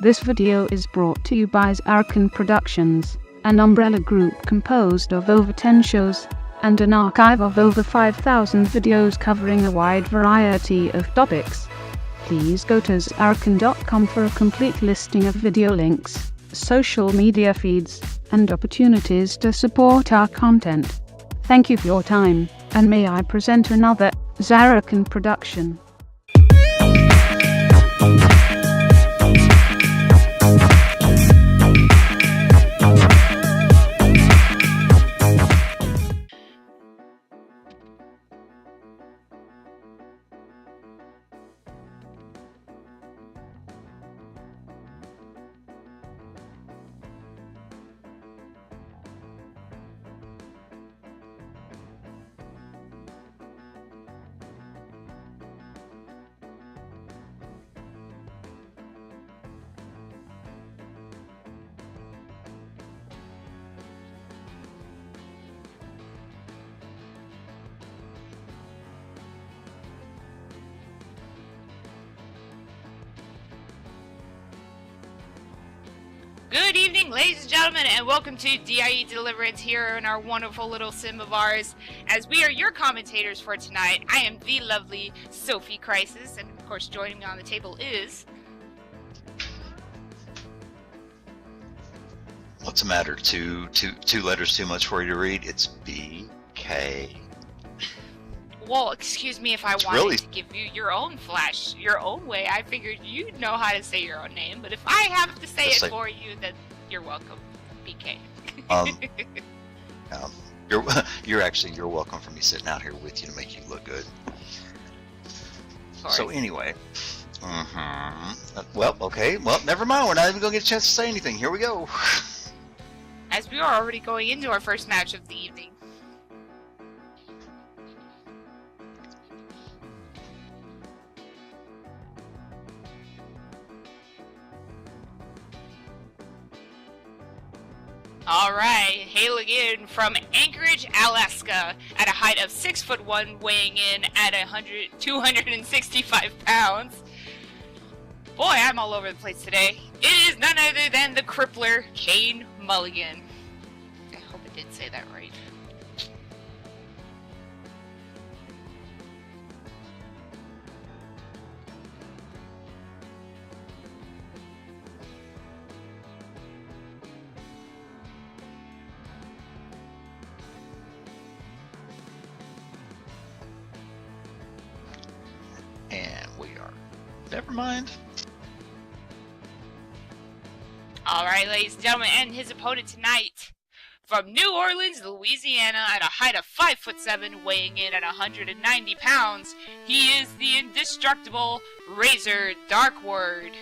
This video is brought to you by Zarrakan Productions, an umbrella group composed of over 10 shows and an archive of over 5,000 videos covering a wide variety of topics. Please go to zarrakan.com for a complete listing of video links, social media feeds, and opportunities to support our content. Thank you for your time, and may I present another Zarrakan production. Good evening, ladies and gentlemen, and welcome to DIE Deliverance here in our wonderful little sim of ours. As we are your commentators for tonight, I am the lovely Sophie Crisis, and of course joining me on the table is... What's the matter? Two letters too much for you to read? It's BK. Well, excuse me if I wanted to give you your own flash, your own way. I figured you'd know how to say your own name, but if I have to say it for you, then you're welcome, BK. You're welcome for me sitting out here with you to make you look good. So anyway, well, okay, well, never mind. We're not even gonna get a chance to say anything. Here we go. As we are already going into our first match of the evening. Alright, hail again from Anchorage, Alaska, at a height of 6'1", weighing in at 265 pounds. Boy, I'm all over the place today. It is none other than the crippler, Kane Mulligan. I hope I did say that right. Never mind. Alright, ladies and gentlemen, and his opponent tonight, from New Orleans, Louisiana, at a height of 5'7", weighing in at 190 pounds, he is the indestructible Razor Darkward.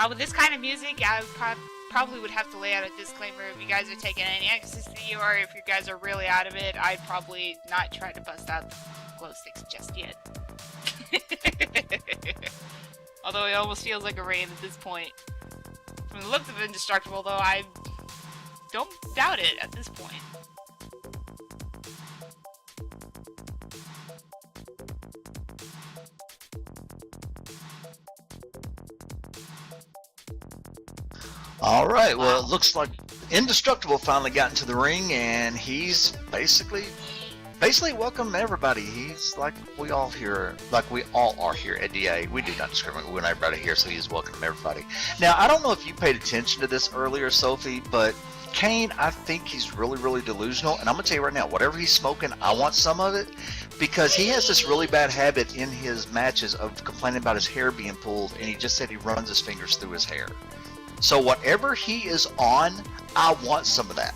With this kind of music, I probably would have to lay out a disclaimer if you guys are taking any ecstasy or if you guys are really out of it. I'd probably not try to bust out the glow sticks just yet. Although it almost feels like a rain at this point. From the looks of Indestructible, though, I don't doubt it at this point. Alright, well, it looks like Indestructible finally got into the ring, and he's basically welcome everybody. He's like we all are here at DA. We do not discriminate. We want everybody here, so he's welcome everybody. Now, I don't know if you paid attention to this earlier, Sophie, but Kane, I think he's really, really delusional, and I'm going to tell you right now, whatever he's smoking, I want some of it, because he has this really bad habit in his matches of complaining about his hair being pulled, and he just said he runs his fingers through his hair. So whatever he is on, I want some of that.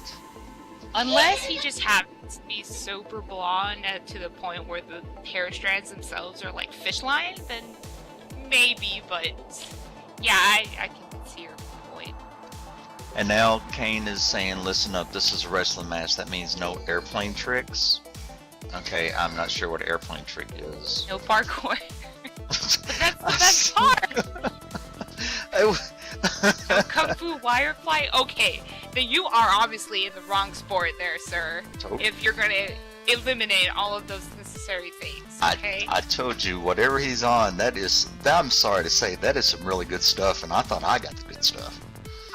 Unless he just happens to be super blonde to the point where the hair strands themselves are like fish line, then maybe, but yeah, I can see your point. And now Kane is saying, listen up, this is a wrestling match. That means no airplane tricks. Okay, I'm not sure what an airplane trick is. No parkour. wire fly? Okay, then you are obviously in the wrong sport there, sir. Totally. If you're gonna eliminate all of those necessary things, okay? I told you, whatever he's on, I'm sorry to say, that is some really good stuff, and I thought I got the good stuff.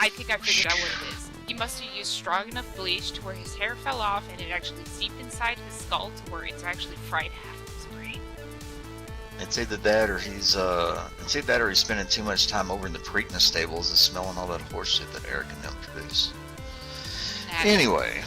I think I figured out what it is. He must have used strong enough bleach to where his hair fell off and it actually seeped inside his skull to where it's actually fried half of his brain. It's either that or he's spending too much time over in the Preakness stables and smelling all that horse shit that Eric and them produce. Anyway.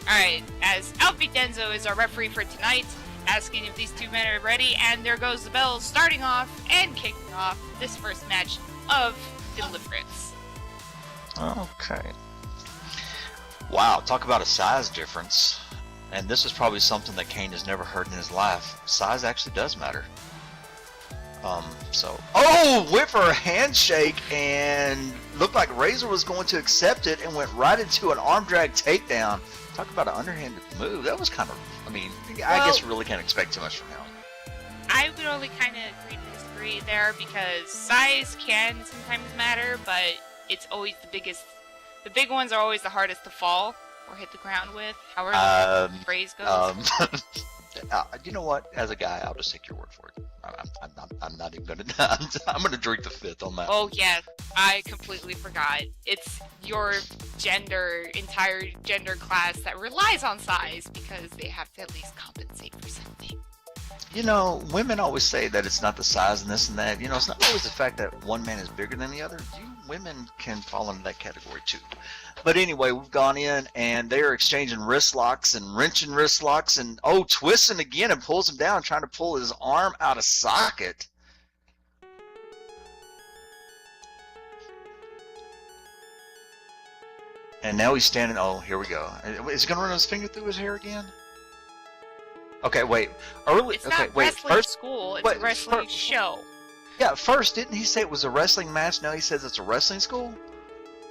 Alright, as Alfie Denzo is our referee for tonight, asking if these two men are ready, and there goes the bell, starting off and kicking off this first match of Deliverance. Okay. Wow, talk about a size difference. And this is probably something that Kane has never heard in his life. Size actually does matter. Went for a handshake and looked like Razor was going to accept it and went right into an arm drag takedown. Talk about an underhanded move. That was kind of, I guess you really can't expect too much from him. I would only kind of agree to disagree there because size can sometimes matter, but it's always the biggest. The big ones are always the hardest to fall or hit the ground with, however the phrase goes. You know what? As a guy, I'll just take your word for it. I'm not even gonna. I'm gonna drink the fifth on that. Oh yeah, I completely forgot. It's your entire gender class that relies on size because they have to at least compensate for something. You know, women always say that it's not the size and this and that. You know, it's not always the fact that one man is bigger than the other. Women can fall into that category too. But anyway, we've gone in and they're exchanging wrist locks and wrenching wrist locks and twisting again and pulls him down, trying to pull his arm out of socket. And now he's standing. Oh, here we go. Is he gonna run his finger through his hair again? Okay, wait. It's not wrestling school. It's a wrestling show. Yeah, first, didn't he say it was a wrestling match? Now he says it's a wrestling school?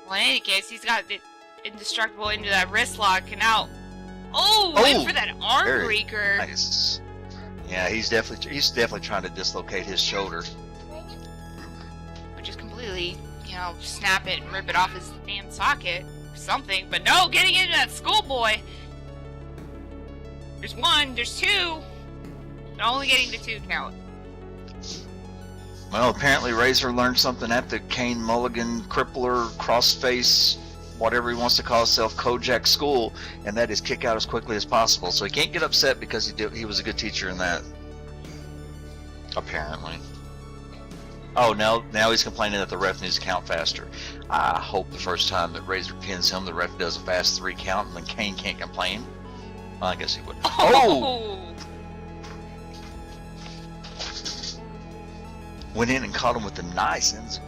Well, in any case, he's got it indestructible into that wrist lock and out. Wait for that arm breaker. Nice. Yeah, he's definitely trying to dislocate his shoulder. Which is completely, snap it and rip it off his damn socket or something. But no, getting into that schoolboy. There's one, there's two. But only getting the two count. Well, apparently Razor learned something at the Kane Mulligan Crippler Crossface, whatever he wants to call himself, Kojak school, and that is kick out as quickly as possible. So he can't get upset because he was a good teacher in that. Apparently. Oh, now he's complaining that the ref needs to count faster. I hope the first time that Razor pins him, the ref does a fast 3 count, and then Kane can't complain. Well, I guess he would. Oh! Went in and caught him with the nice enziguri.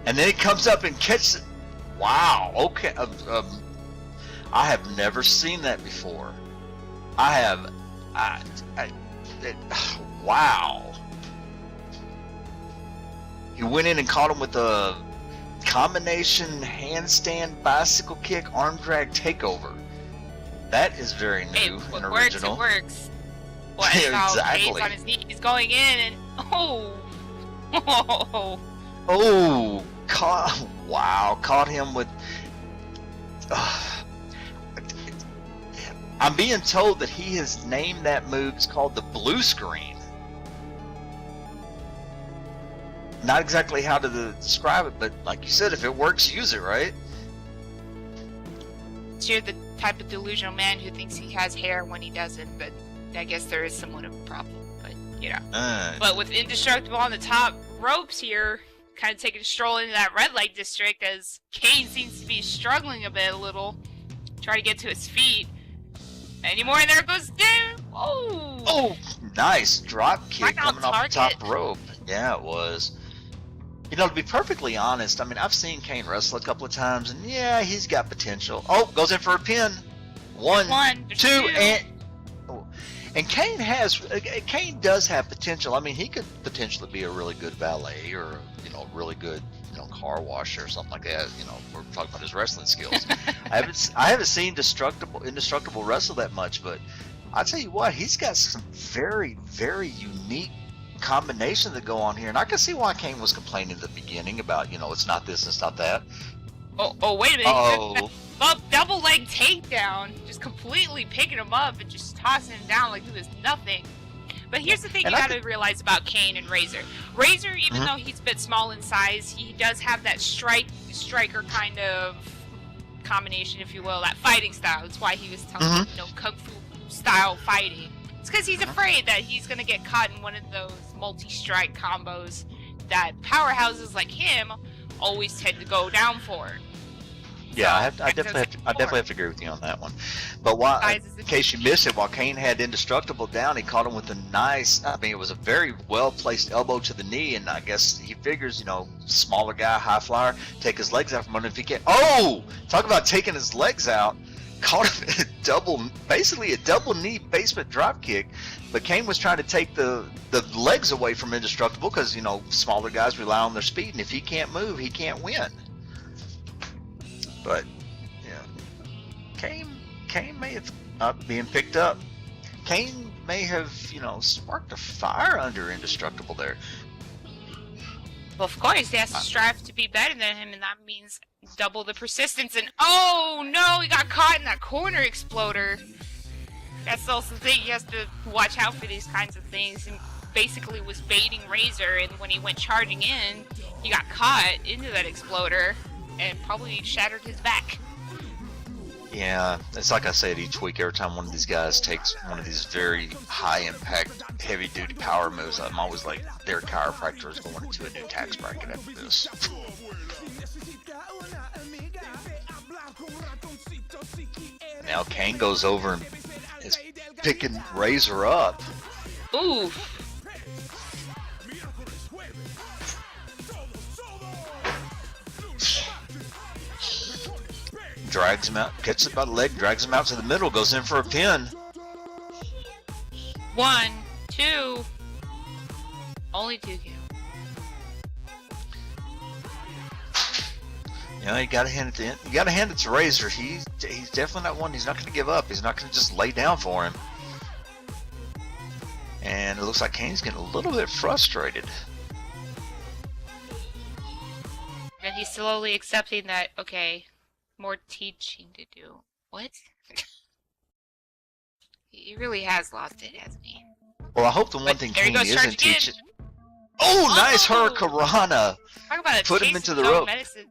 And then he comes up and catches it. Wow, okay. I have never seen that before. Wow. He went in and caught him with a combination handstand bicycle kick arm drag takeover. That is very new and original. It works. What, exactly. Kane's on his knees, he's going in and caught him with. I'm being told that he has named that move. It's called the blue screen. Not exactly how to describe it, but like you said, if it works, use it, right? You're the type of delusional man who thinks he has hair when he doesn't, but I guess there is somewhat of a problem, but But with Indestructible on the top ropes here, kind of taking a stroll into that red light district as Kane seems to be struggling a little, trying to get to his feet. Anymore, and there goes down. Oh, nice drop kick coming off the top rope. Yeah, it was. To be perfectly honest, I've seen Kane wrestle a couple of times, and yeah, he's got potential. Oh, goes in for a pin. One, two, and Kane does have potential. He could potentially be a really good valet or really good car washer or something like that. We're talking about his wrestling skills. I haven't seen Indestructible wrestle that much, but I tell you what, he's got some very, very unique combinations that go on here, and I can see why Kane was complaining at the beginning about, it's not this, it's not that. Oh, wait a minute. Oh, Double leg takedown, just completely picking him up and just tossing him down like it was nothing. But here's the thing you gotta realize about Kane and Razor. Razor, even though he's a bit small in size, he does have that striker kind of combination, if you will, that fighting style. That's why he was telling kung fu style fighting. It's because he's afraid that he's gonna get caught in one of those multi-strike combos that powerhouses like him always tend to go down for. yeah, I definitely have to agree with you on that one. But in case you missed it, while Kane had Indestructible down, he caught him with a nice, it was a very well-placed elbow to the knee, and I guess he figures, smaller guy, high flyer, take his legs out from under if he can. Oh! Talk about taking his legs out. Caught him basically a double knee basement drop kick, but Kane was trying to take the legs away from Indestructible because, smaller guys rely on their speed, and if he can't move, he can't win. But Kane may have being picked up. Kane may have sparked a fire under Indestructible there. Well, of course, he has to strive to be better than him, and that means double the persistence. And oh no, he got caught in that corner exploder. That's also the thing. He has to watch out for these kinds of things. And basically was baiting Razor, and when he went charging in, he got caught into that exploder and probably shattered his back. Yeah, it's like I said each week, every time one of these guys takes one of these very high impact, heavy duty power moves, I'm always like, their chiropractor is going into a new tax bracket after this. Now Kane goes over and is picking Razor up. Ooh. Drags him out, catches him by the leg, drags him out to the middle, goes in for a pin. 1, 2. Only 2 count. You gotta hand it to Razor. He's definitely not one. He's not gonna give up. He's not gonna just lay down for him. And it looks like Kane's getting a little bit frustrated. And he's slowly accepting that, okay, more teaching to do. What? He really has lost it, hasn't he? Well, I hope the one thing Kane isn't teaching. Oh, nice Hurricanrana! Talk about Put him into the rope. Medicine.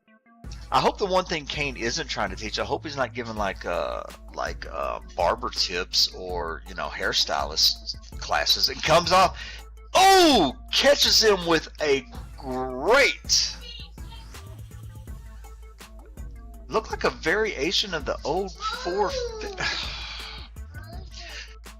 I hope the one thing Kane isn't trying to teach. I hope he's not giving like barber tips or hairstylist classes. It comes off. Oh, catches him with a great. Looked like a variation of the old 4.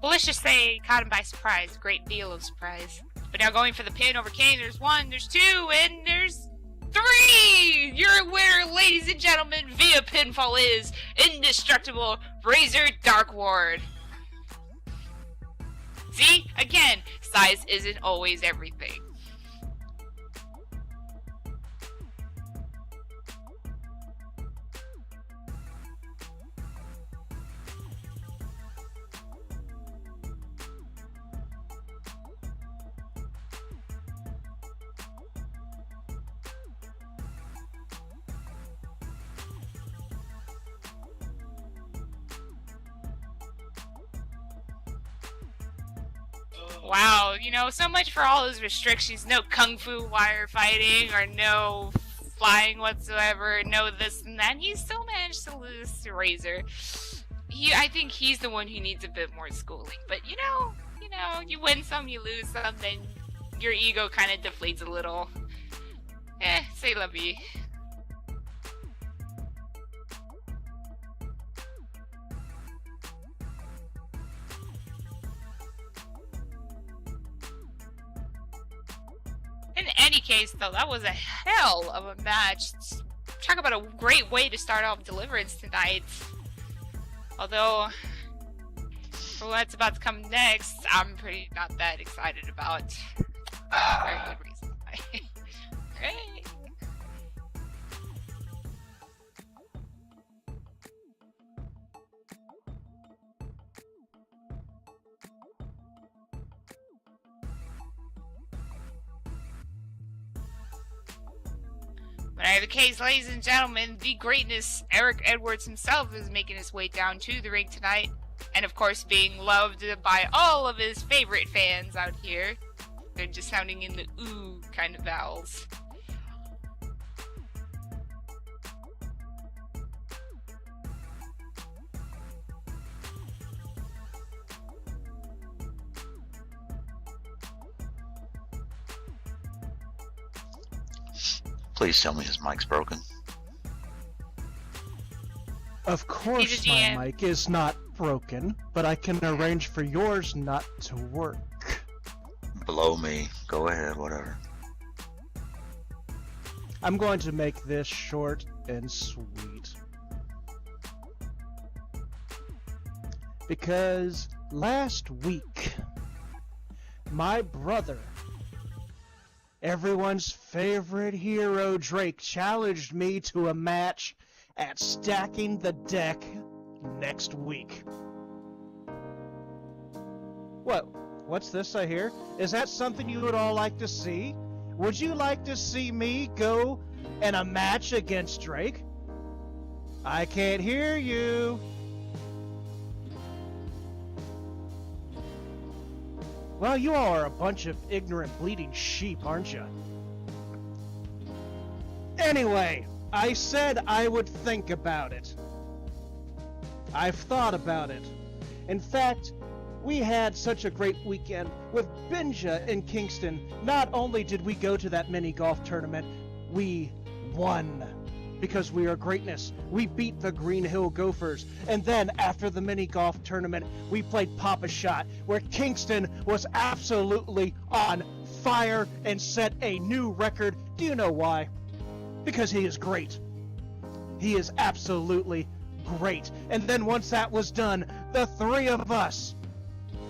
Well, let's just say he caught him by surprise. Great deal of surprise. But now going for the pin over Kane. There's 1, there's 2, and there's 3! Your winner, ladies and gentlemen, via pinfall is Indestructible Razor Dark Ward. See? Again, size isn't always everything. Wow, so much for all those restrictions. No kung fu wire fighting or no flying whatsoever, no this and that. And he still managed to lose to Razor. I think he's the one who needs a bit more schooling. But you win some, you lose some, then your ego kind of deflates a little. C'est la vie. In any case, though, that was a hell of a match. Talk about a great way to start off Deliverance tonight. Although, for what's about to come next, I'm pretty not that excited about. Very good reason why. Great. But in either case, ladies and gentlemen, the greatness Eric Edwards himself is making his way down to the ring tonight. And of course being loved by all of his favorite fans out here. They're just sounding in the ooh kind of vowels. Please tell me his mic's broken. Of course my mic is not broken, but I can arrange for yours not to work. Blow me. Go ahead, whatever. I'm going to make this short and sweet. Because last week, my brother, everyone's favorite hero Drake, challenged me to a match at Stacking the Deck next week. What's this I hear? Is that something you would all like to see? Would you like to see me go in a match against Drake? I can't hear you. Well, you all are a bunch of ignorant bleeding sheep, aren't you? Anyway, I said I would think about it. I've thought about it. In fact, we had such a great weekend with Benja in Kingston. Not only did we go to that mini golf tournament, we won. Because we are greatness. We beat the Green Hill Gophers. And then, after the mini golf tournament, we played Papa Shot, where Kingston was absolutely on fire and set a new record. Do you know why? Because he is great. He is absolutely great. And then once that was done, the three of us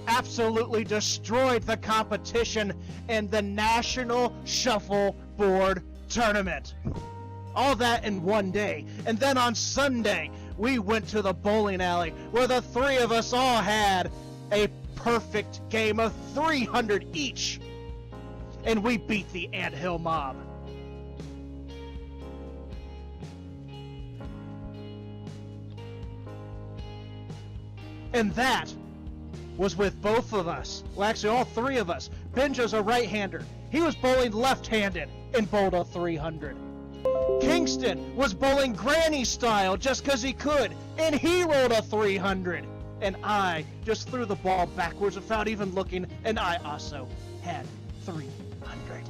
absolutely destroyed the competition in the National Shuffleboard Tournament. All that in one day. And then on Sunday, we went to the bowling alley where the three of us all had a perfect game of 300 each. And we beat the Anthill Mob. And that was with both of us. Well, actually, all three of us. Benja's a right-hander. He was bowling left-handed and bowled a 300. Kingston was bowling granny style just because he could, and he rolled a 300. And I just threw the ball backwards without even looking, and I also had 300.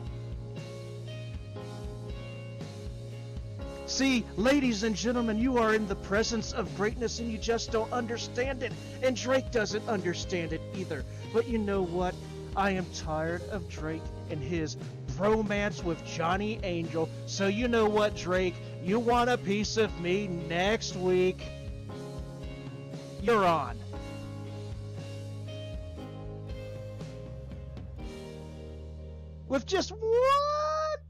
See, ladies and gentlemen, you are in the presence of greatness and you just don't understand it. And Drake doesn't understand it either. But you know what? I am tired of Drake and his bromance with Johnny Angel. So you know what, Drake? You want a piece of me next week? You're on. With just one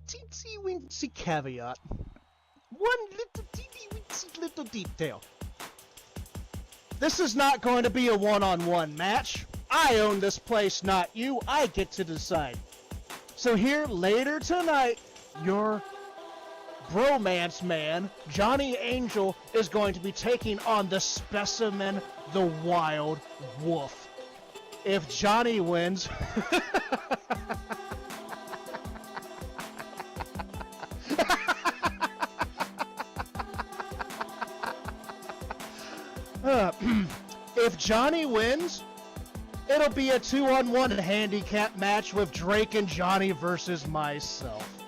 teensy-weensy caveat. One little teeny-weensy little detail. This is not going to be a one-on-one match. I own this place, not you. I get to decide. So here, later tonight, your bromance man, Johnny Angel, is going to be taking on the specimen, the Wild Wolf. If Johnny wins... if Johnny wins, it'll be a 2-on-1 handicap match with Drake and Johnny versus myself.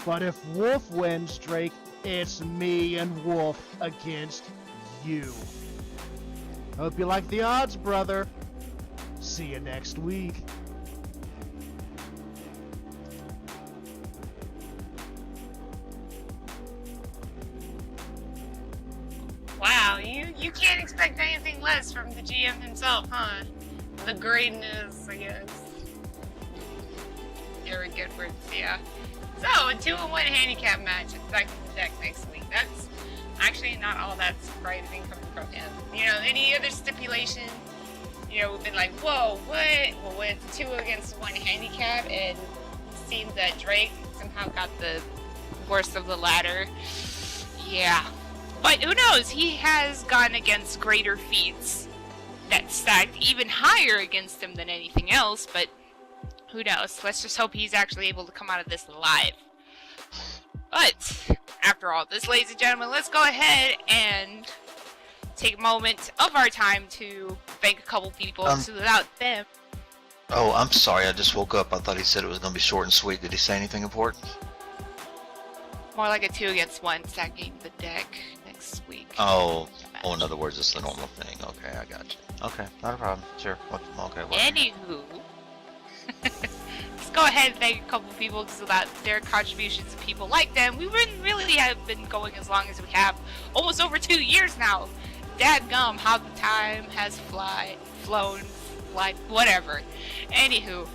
But if Wolf wins, Drake, it's me and Wolf against you. Hope you like the odds, brother. See you next week. Wow, you can't expect anything less from the GM himself, huh? The greatness, I guess. Very good words, yeah. So, a 2-on-1 handicap match at Back to the Deck next week. That's actually not all that surprising coming from him. You know, any other stipulation, you know, we've been like, whoa, what? Well, when it's 2 against 1 handicap, and it seems that Drake somehow got the worst of the latter. Yeah. But who knows? He has gone against greater feats that stacked even higher against him than anything else, but who knows? Let's just hope he's actually able to come out of this alive. But after all this, ladies and gentlemen, let's go ahead and take a moment of our time to thank a couple people. So without them... Oh, I'm sorry. I just woke up. I thought he said it was going to be short and sweet. Did he say anything important? More like a 2 against 1 stacking the deck next week. Oh, in other words, it's the normal thing. Okay, I got you. Okay, not a problem. Sure. Okay. Anywho, let's go ahead and thank a couple people, because without their contributions and people like them, we wouldn't really have been going as long as we have. Almost over 2 years now. Dadgum, how the time has flown, whatever. Anywho,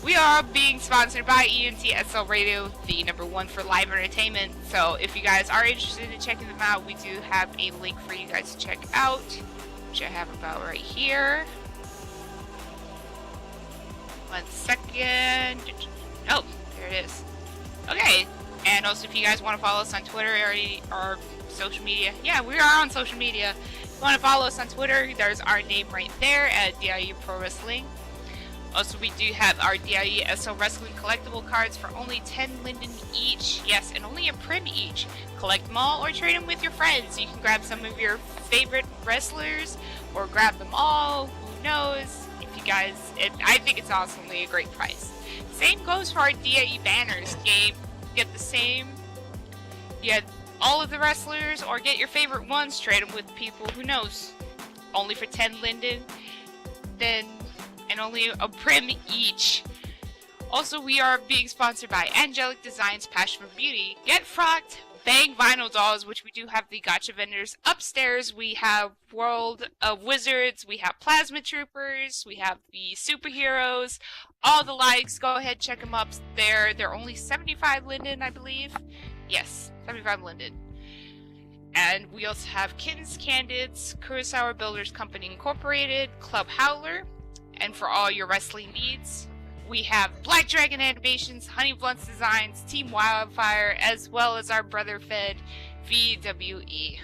we are being sponsored by ENTSL Radio, the #1 for live entertainment. So if you guys are interested in checking them out, we do have a link for you guys to check out, which I have about right here. 1 second. Oh, there it is. Okay, and also if you guys want to follow us on Twitter or social media, yeah, we are on social media. If you want to follow us on Twitter, there's our name right there at DIU Pro Wrestling. Also, we do have our DIE SL Wrestling collectible cards for only 10 Linden each. Yes, and only a prim each. Collect them all or trade them with your friends. You can grab some of your favorite wrestlers or grab them all. Who knows? If you guys... I think it's awesomely a great price. Same goes for our DIE banners. Get the same. Get all of the wrestlers or get your favorite ones. Trade them with people. Who knows? Only for 10 Linden. Then... and only a prim each. Also, we are being sponsored by Angelic Designs, Passion for Beauty. Get Frocked, Bang Vinyl Dolls, which we do have the gotcha vendors upstairs. We have World of Wizards, we have Plasma Troopers, we have the superheroes, all the likes. Go ahead, check them up there. They're only 75 Linden, I believe. Yes, 75 Linden. And we also have Kittens Candids, Kurosawa Builders Company Incorporated, Club Howler. And for all your wrestling needs, we have Black Dragon Animations, Honey Blunts Designs, Team Wildfire, as well as our brother fed VWE.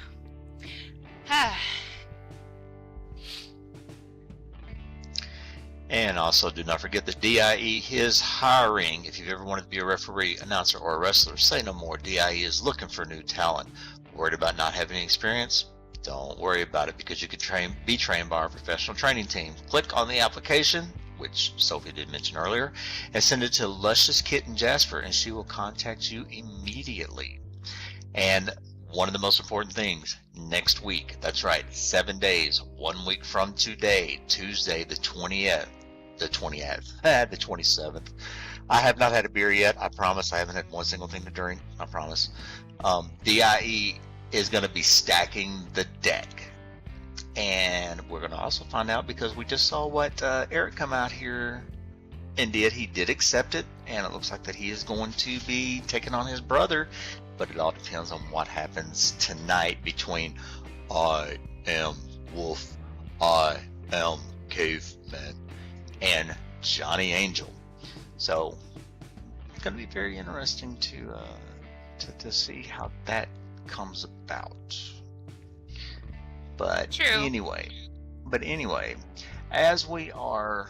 And also, do not forget that DIE is hiring. If you've ever wanted to be a referee, announcer, or a wrestler, say no more. DIE is looking for new talent. Worried about not having any experience? Don't worry about it, because you can be trained by our professional training team. Click on the application, which Sophie did mention earlier, and send it to Luscious Kitten Jasper, and she will contact you immediately. And one of the most important things, next week, that's right, 7 days, 1 week from today, Tuesday the 20th, the 27th. I have not had a beer yet, I promise. I haven't had one single thing to drink, I promise. DIE is going to be stacking the deck, and we're going to also find out, because we just saw what Eric come out here and did. He did accept it, and it looks like that he is going to be taking on his brother, but it all depends on what happens tonight between I Am Wolf, I Am Caveman, and Johnny Angel. So it's going to be very interesting to see how that comes about. But anyway, as we are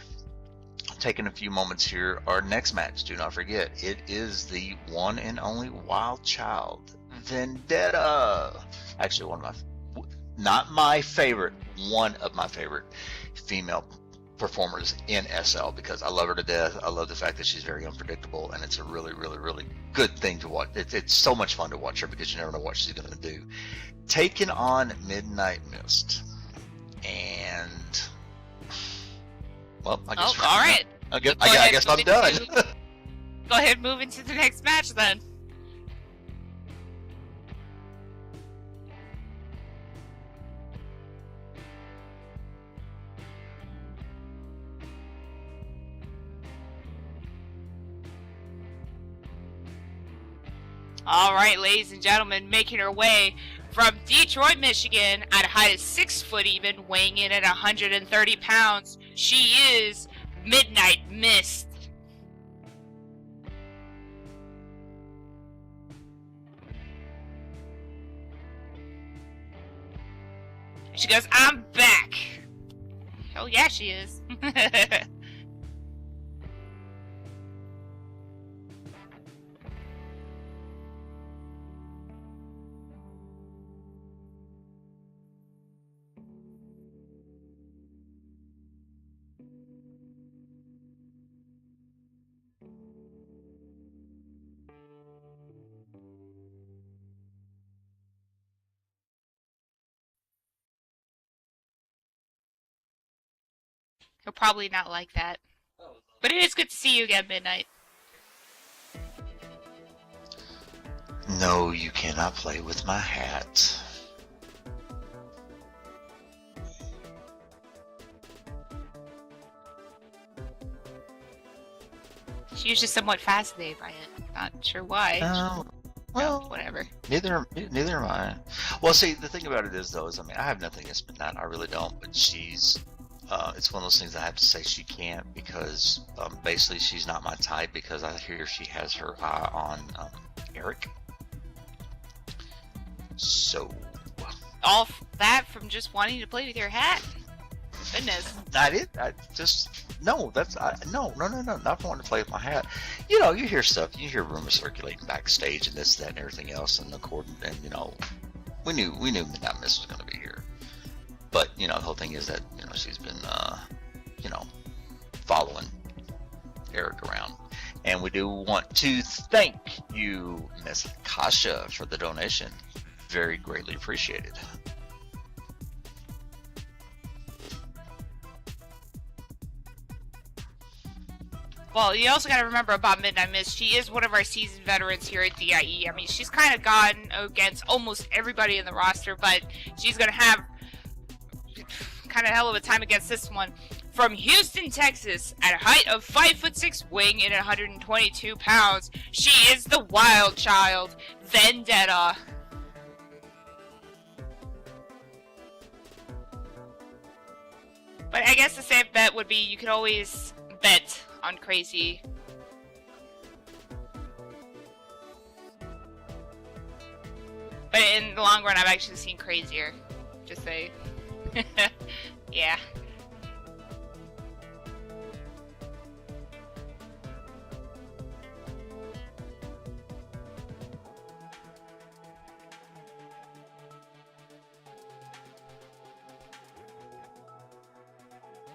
taking a few moments here, our next match, do not forget, it is the one and only Wild Child Vendetta. Actually, one of my favorite female performers in SL, because I love her to death. I love the fact that she's very unpredictable, and it's a really, really, really good thing to watch. It's so much fun to watch her, because you never know what she's going to do. Taking on Midnight Mist, and well, I guess. All right. I guess I'm done. Go ahead, move into the next match then. All right, ladies and gentlemen, making her way from Detroit, Michigan, at a height of 6 foot even, weighing in at 130 pounds, she is Midnight Mist. She goes, I'm back. Oh yeah, she is. He'll probably not like that. But it is good to see you again, Midnight. No, you cannot play with my hat. She was just somewhat fascinated by it. Not sure why. Well, no, whatever. Neither am I. Well, see, the thing about it is, though, I mean, I have nothing against Midnight. I really don't. But she's, it's one of those things I have to say she can't because basically she's not my type because I hear she has her eye on Eric. So. All that from just wanting to play with your hat? Goodness. No, not for wanting to play with my hat. You know, you hear stuff, you hear rumors circulating backstage and this, that, and everything else, and you know, we knew Midnight Miss was going to be here. But, you know, the whole thing is that, you know, she's been, you know, following Eric around. And we do want to thank you, Miss Kasha, for the donation. Very greatly appreciated. Well, you also got to remember about Midnight Miss. She is one of our seasoned veterans here at DIE. I mean, she's kind of gone against almost everybody in the roster, but she's going to have kind of hell of a time against this one. From Houston, Texas, at a height of 5'6", wing in 122 pounds, she is the wild child, Vendetta. But I guess the safe bet would be you could always bet on Crazy. But in the long run, I've actually seen crazier. Just say. Yeah.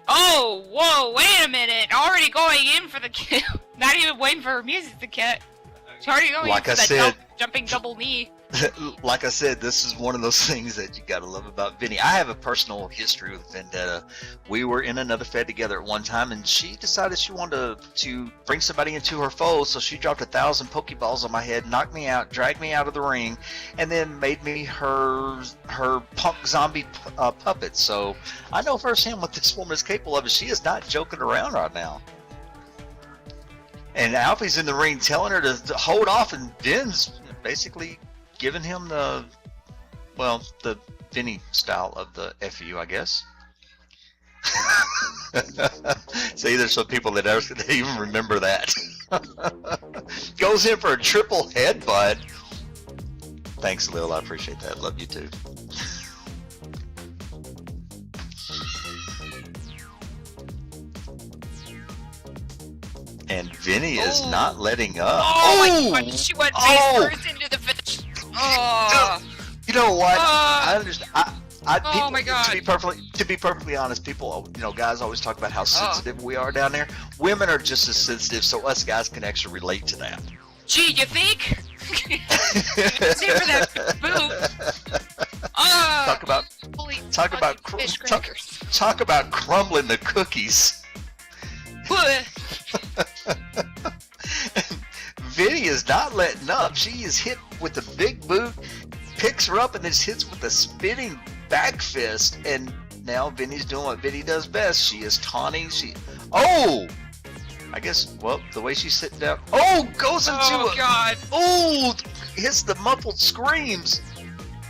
Oh, whoa, wait a minute. Already going in for the kill. Not even waiting for her music to get. She's already going in for that jumping double knee. Like I said, this is one of those things that you gotta love about Vinny. I have a personal history with Vendetta. We were in another Fed together at one time, and she decided she wanted to bring somebody into her fold, so she dropped 1,000 Pokeballs on my head, knocked me out, dragged me out of the ring, and then made me her punk zombie puppet. So I know firsthand what this woman is capable of, and she is not joking around right now. And Alfie's in the ring telling her to hold off, and Vin's basically giving him the Vinny style of the FU, I guess. See, there's some people that they even remember that. Goes in for a triple headbutt. Thanks, Lil. I appreciate that. Love you too. And Vinny is not letting up. Oh my God! She went face first into the finish. Oh. You know what? I understand. Oh my God! To be perfectly honest, people, you know, guys always talk about how sensitive we are down there. Women are just as sensitive, so us guys can actually relate to that. Gee, you think? See for that boot. Talk about crumbling the cookies. Vinny is not letting up. She is hit with the big boot, picks her up, and then hits with a spinning back fist. And now Vinny's doing what Vinny does best. She is taunting. I guess, well, the way she's sitting down. Goes into God. Hits the muffled screams.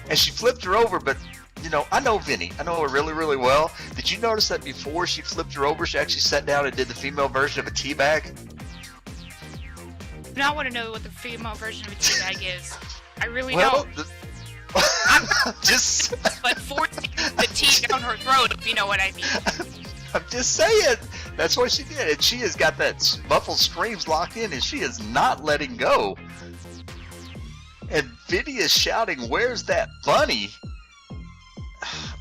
And she flipped her over, but, you know, I know Vinny. I know her really, really well. Did you notice that before she flipped her over, she actually sat down and did the female version of a teabag? Now I want to know what the female version of a teabag is. I really don't. Just, but forcing the tea down her throat, if you know what I mean. I'm just saying. That's what she did, and she has got that muffled screams locked in, and she is not letting go. And Vinny is shouting, "Where's that bunny?"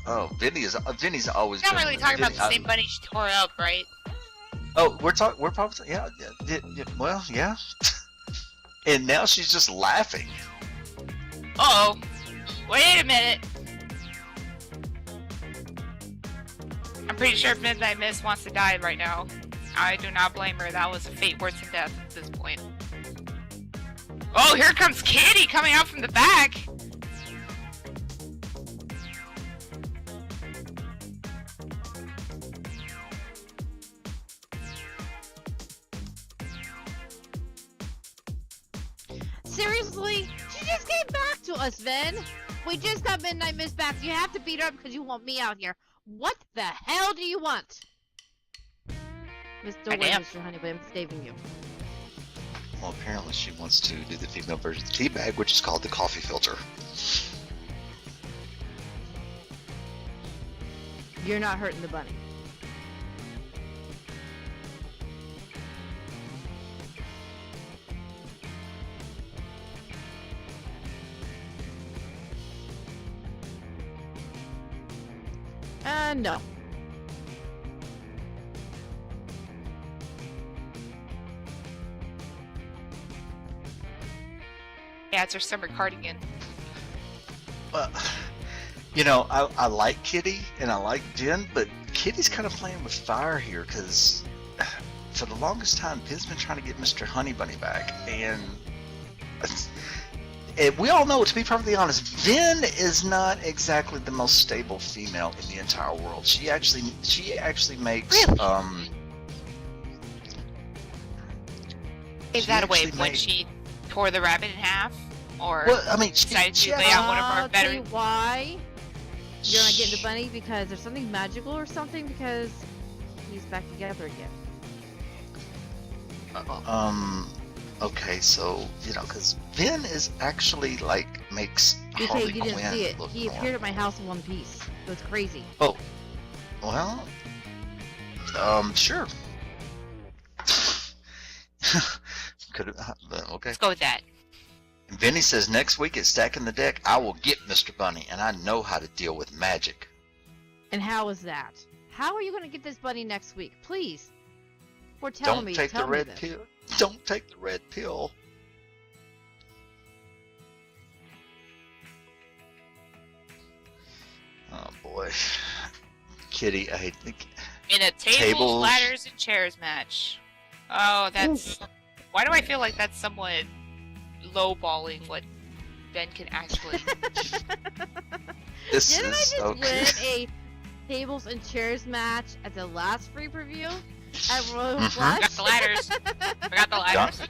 Oh, Vinny's always. We're not really talking about the same bunny she tore up, right? Oh, we're probably, yeah, well, yeah. And now she's just laughing. Uh-oh. Wait a minute. I'm pretty sure Midnight Miss wants to die right now. I do not blame her. That was a fate worse than death at this point. Oh, here comes Kitty coming out from the back. Seriously? She just came back to us, Ven. We just got Midnight Miss back. You have to beat her up because you want me out here. What the hell do you want? Don't worry, Mr. Honey, but I'm saving you. Well, apparently she wants to do the female version of the tea bag, which is called the coffee filter. You're not hurting the bunny. No. Yeah, it's her summer cardigan. You know, I like Kitty and I like Jen, but Kitty's kind of playing with fire here because for the longest time, Ben's been trying to get Mr. Honey Bunny back, and we all know, to be perfectly honest, Ven is not exactly the most stable female in the entire world. She actually makes Really? Is that a way when she tore the rabbit in half, or well, I mean, decided to lay out one of our I'll better? tell you why you're not getting the bunny, because there's something magical or something, because he's back together again. Okay, so, you know, because Ven is actually, like, makes Okay, Harley you didn't Quinn see it. look He normal. appeared at my house in one piece. So it's crazy. Oh, well, sure. Could have, okay. Let's go with that. And Vinny says next week at Stacking the Deck, I will get Mr. Bunny, and I know how to deal with magic. And how is that? How are you going to get this bunny next week? Please. Tell Don't me. take tell the me red this. pill. Don't take the red pill. Oh boy, Kitty, I think In a tables, ladders, and chairs match. Oh, that's. Why do I feel like that's somewhat lowballing what Ben can actually? this Didn't I is just okay. win a tables and chairs match at the last free preview at Royal Mhm. Flush? Forgot the ladders. Forgot the ladders.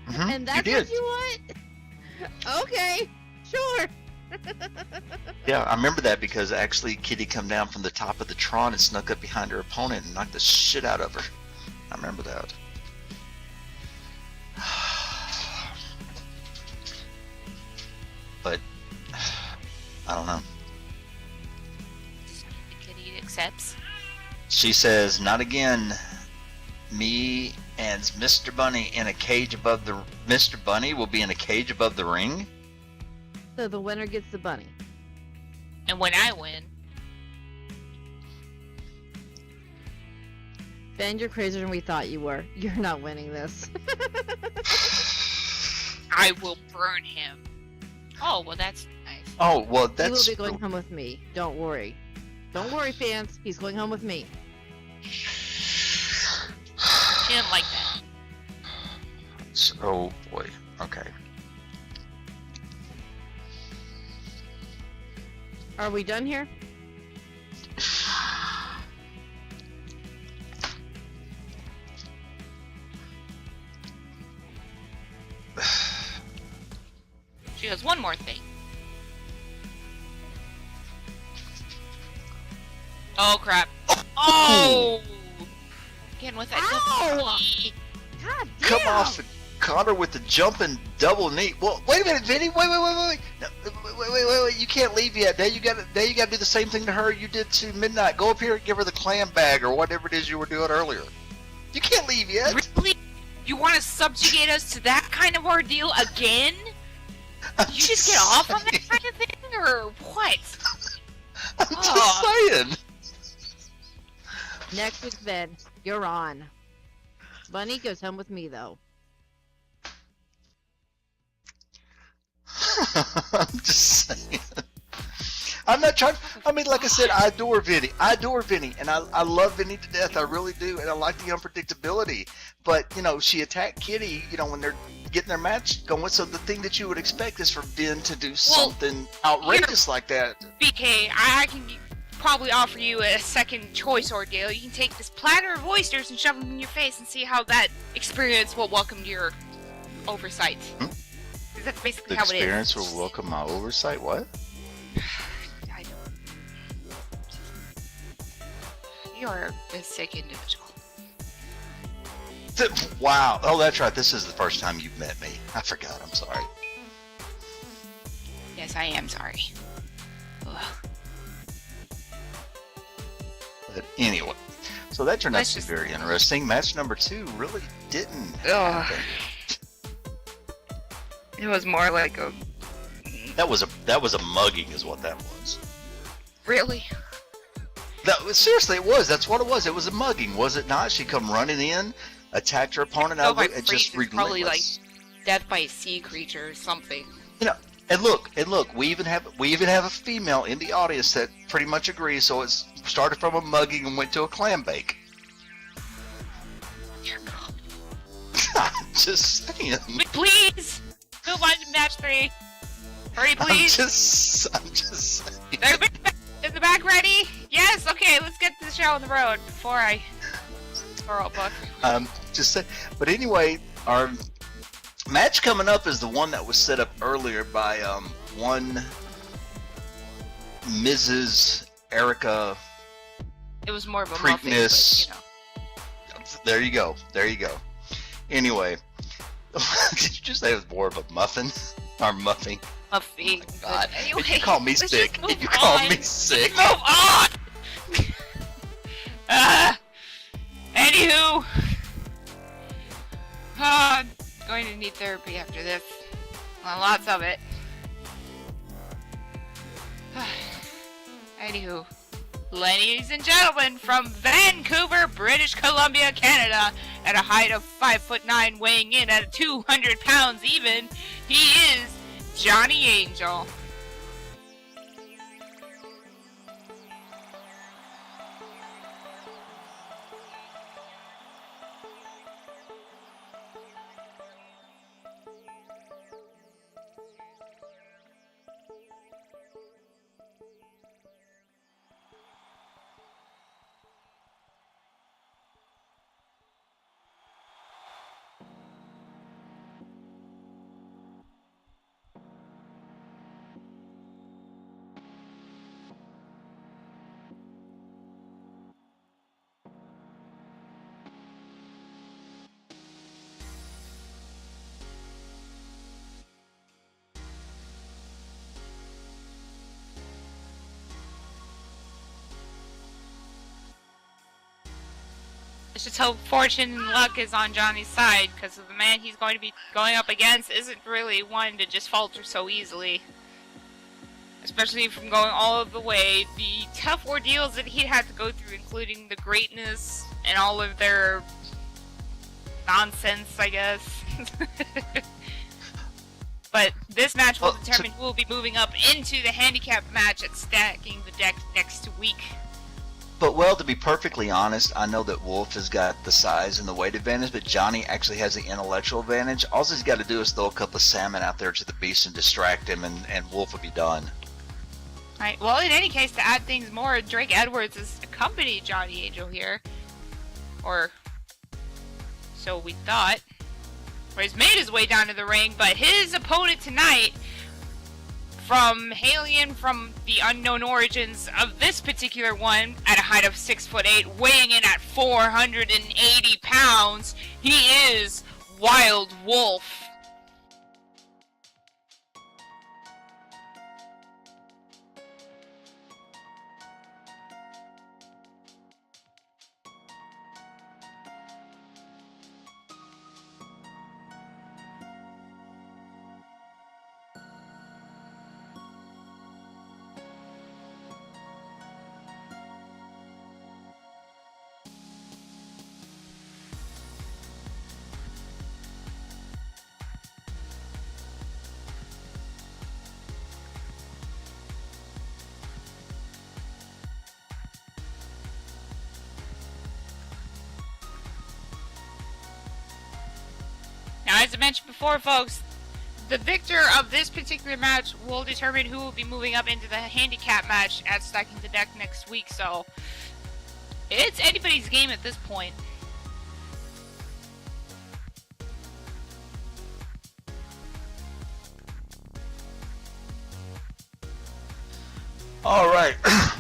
Mhm, And that's you did. what you want? Okay, sure. Yeah, I remember that because actually Kitty come down from the top of the Tron and snuck up behind her opponent and knocked the shit out of her. I remember that. But I don't know. Kitty accepts. She says, "Not again. Me and Mr. Bunny in a cage above the Mr. Bunny will be in a cage above the ring." So the winner gets the bunny. And when I win, Ben, you're crazier than we thought you were. You're not winning this. I will burn him. Oh, well, that's nice. Oh well, He that's will be going home with me. Don't worry. Don't worry, fans. He's going home with me. She didn't like that. Oh boy. Okay. Are we done here? She goes, one more thing. Oh, crap. Oh! Again with that. Ow! Cookie. God damn! Come off! Connor with the jumping double knee. Well, wait a minute, Vinny. Wait. No, wait. You can't leave yet. Now you got to do the same thing to her you did to Midnight. Go up here and give her the clam bag or whatever it is you were doing earlier. You can't leave yet. Really? You want to subjugate us to that kind of ordeal again? I'm You just get off on that kind of thing, or what? I'm just saying. Next week, Ben, you're on. Bunny goes home with me, though. I'm just saying. I'm not trying. I mean, like I said, I adore Vinny. And I love Vinny to death. I really do, and I like the unpredictability. But she attacked Kitty. When they're getting their match going. So the thing that you would expect is for Vin to do something outrageous like that. BK, I can probably offer you a second choice ordeal. You can take this platter of oysters and shove them in your face and see how that experience will welcome your oversight. That's basically how it is. The experience will welcome my oversight. What? I don't. You're a sick individual. Wow. Oh, that's right. This is the first time you've met me. I forgot. I'm sorry. Yes, I am sorry. Ugh. But anyway, so that turned out to be very interesting. Match number 2 really didn't happen. It was more like a... That was a mugging is what that was. Really? Seriously, it was. That's what it was. It was a mugging, was it not? She come running in, attacked her opponent out of it, and just relentless. Probably like death by a sea creature or something. And look, we even have a female in the audience that pretty much agrees. So it started from a mugging and went to a clam bake. Dear God. I'm just saying. Please move on to match 3. Hurry, please. I'm just saying. Everybody in the back ready? Yes. Okay, let's get the show on the road before I throw a book. Just saying. But anyway, our match coming up is the one that was set up earlier by one Mrs. Erica. It was more of a Preakness. muffin, but, There you go. Anyway, did you just say it was more of a muffin or muffing? Muffin. Oh God. Anyway, if you call me sick, Move on. Anywho. I'm going to need therapy after this. Well, lots of it. Anywho. Ladies and gentlemen, from Vancouver, British Columbia, Canada, at a height of 5'9", weighing in at 200 pounds even, he is Johnny Angel. Let's just hope fortune and luck is on Johnny's side, because the man he's going to be going up against isn't really one to just falter so easily. Especially from going all of the way. The tough ordeals that he had to go through, including the greatness and all of their nonsense, I guess. But this match will determine who will be moving up into the handicap match at stacking the deck next week. But, well, to be perfectly honest, I know that Wolf has got the size and the weight advantage, but Johnny actually has the intellectual advantage. All he's got to do is throw a couple of salmon out there to the beast and distract him, and Wolf will be done. Alright, well, in any case, to add things more, Drake Edwards has accompanied Johnny Angel here. Or so we thought. Or he's made his way down to the ring, but his opponent tonight, from alien from the unknown origins of this particular one, at a height of 6'8", weighing in at 480 pounds, he is Wild Wolf. Now, as I mentioned before, folks, the victor of this particular match will determine who will be moving up into the handicap match at Stacking the Deck next week, so it's anybody's game at this point. All right,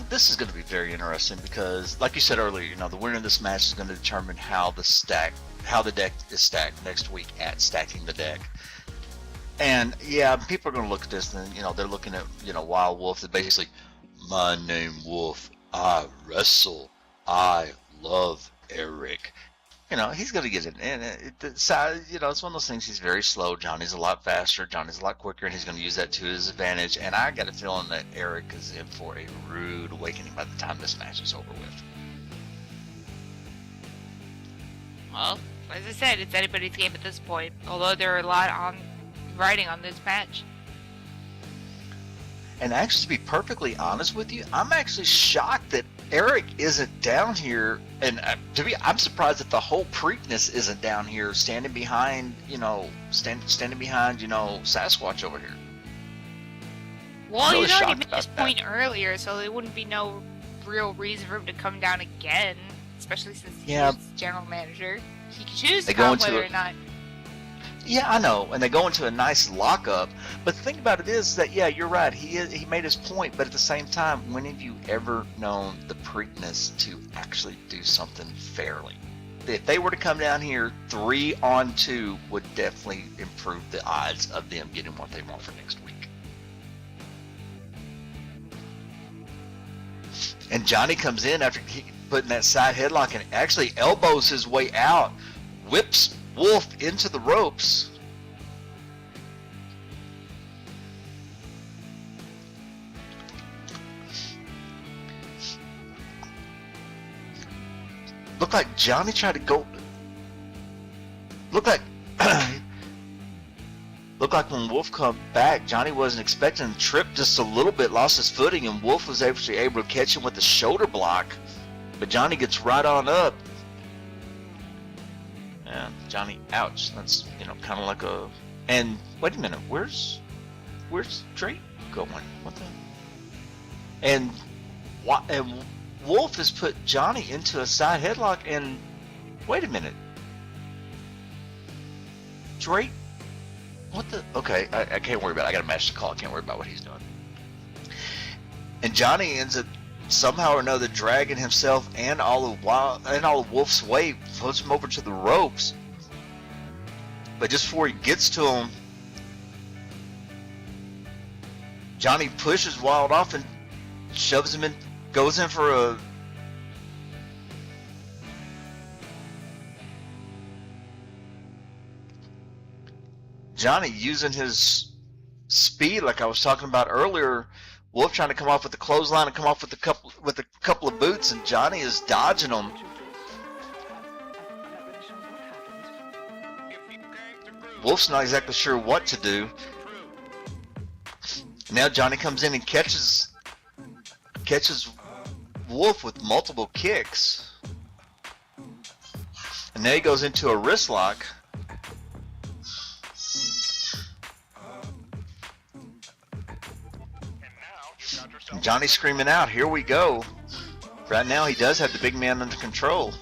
this is going to be very interesting because, like you said earlier, you know, the winner of this match is going to determine how the deck is stacked next week at Stacking the Deck. And yeah, people are going to look at this and, you know, they're looking at, you know, Wild Wolf. They're basically, my name Wolf, I wrestle, I love Eric. You know, he's going to get it. And you know, it's one of those things. He's very slow. Johnny's a lot faster. Johnny's a lot quicker, and he's going to use that to his advantage. And I got a feeling that Eric is in for a rude awakening by the time this match is over with. Well, as I said, it's anybody's game at this point. Although there are a lot on riding on this match. And actually, to be perfectly honest with you, I'm actually shocked that Eric isn't down here. And I'm surprised that the whole Preakness isn't down here, standing behind, you know, standing behind, you know, Sasquatch over here. Well, really he's already shocked made his about point earlier, so there wouldn't be no real reason for him to come down again. Especially since he's general manager. He can choose to come whether or not. Yeah, I know, and they go into a nice lockup. But the thing about it is that, yeah, you're right. He made his point, but at the same time, when have you ever known the Preakness to actually do something fairly? If they were to come down here, 3-on-2 would definitely improve the odds of them getting what they want for next week. And Johnny comes in after putting that side headlock and actually elbows his way out, whips Wolf into the ropes. Looked like Johnny tried to go. Looked like when Wolf come back, Johnny wasn't expecting to trip just a little bit, lost his footing, and Wolf was actually able to catch him with the shoulder block. But Johnny gets right on up. Yeah, Johnny, ouch. That's, you know, kind of like a. And wait a minute, where's Drake going? What the? And Wolf has put Johnny into a side headlock. And wait a minute, Drake. What the? Okay, I can't worry about it. I got a match to call. I can't worry about what he's doing. And Johnny ends up somehow or another dragging himself and all of Wolf's weight, puts him over to the ropes. But just before he gets to him, Johnny pushes Wild off and shoves him in, goes in for a. Johnny using his speed, like I was talking about earlier. Wolf trying to come off with the clothesline and come off with a couple of boots, and Johnny is dodging them. Wolf's not exactly sure what to do. Now Johnny comes in and catches Wolf with multiple kicks, and now he goes into a wrist lock. Johnny screaming out, here we go. Right now he does have the big man under control.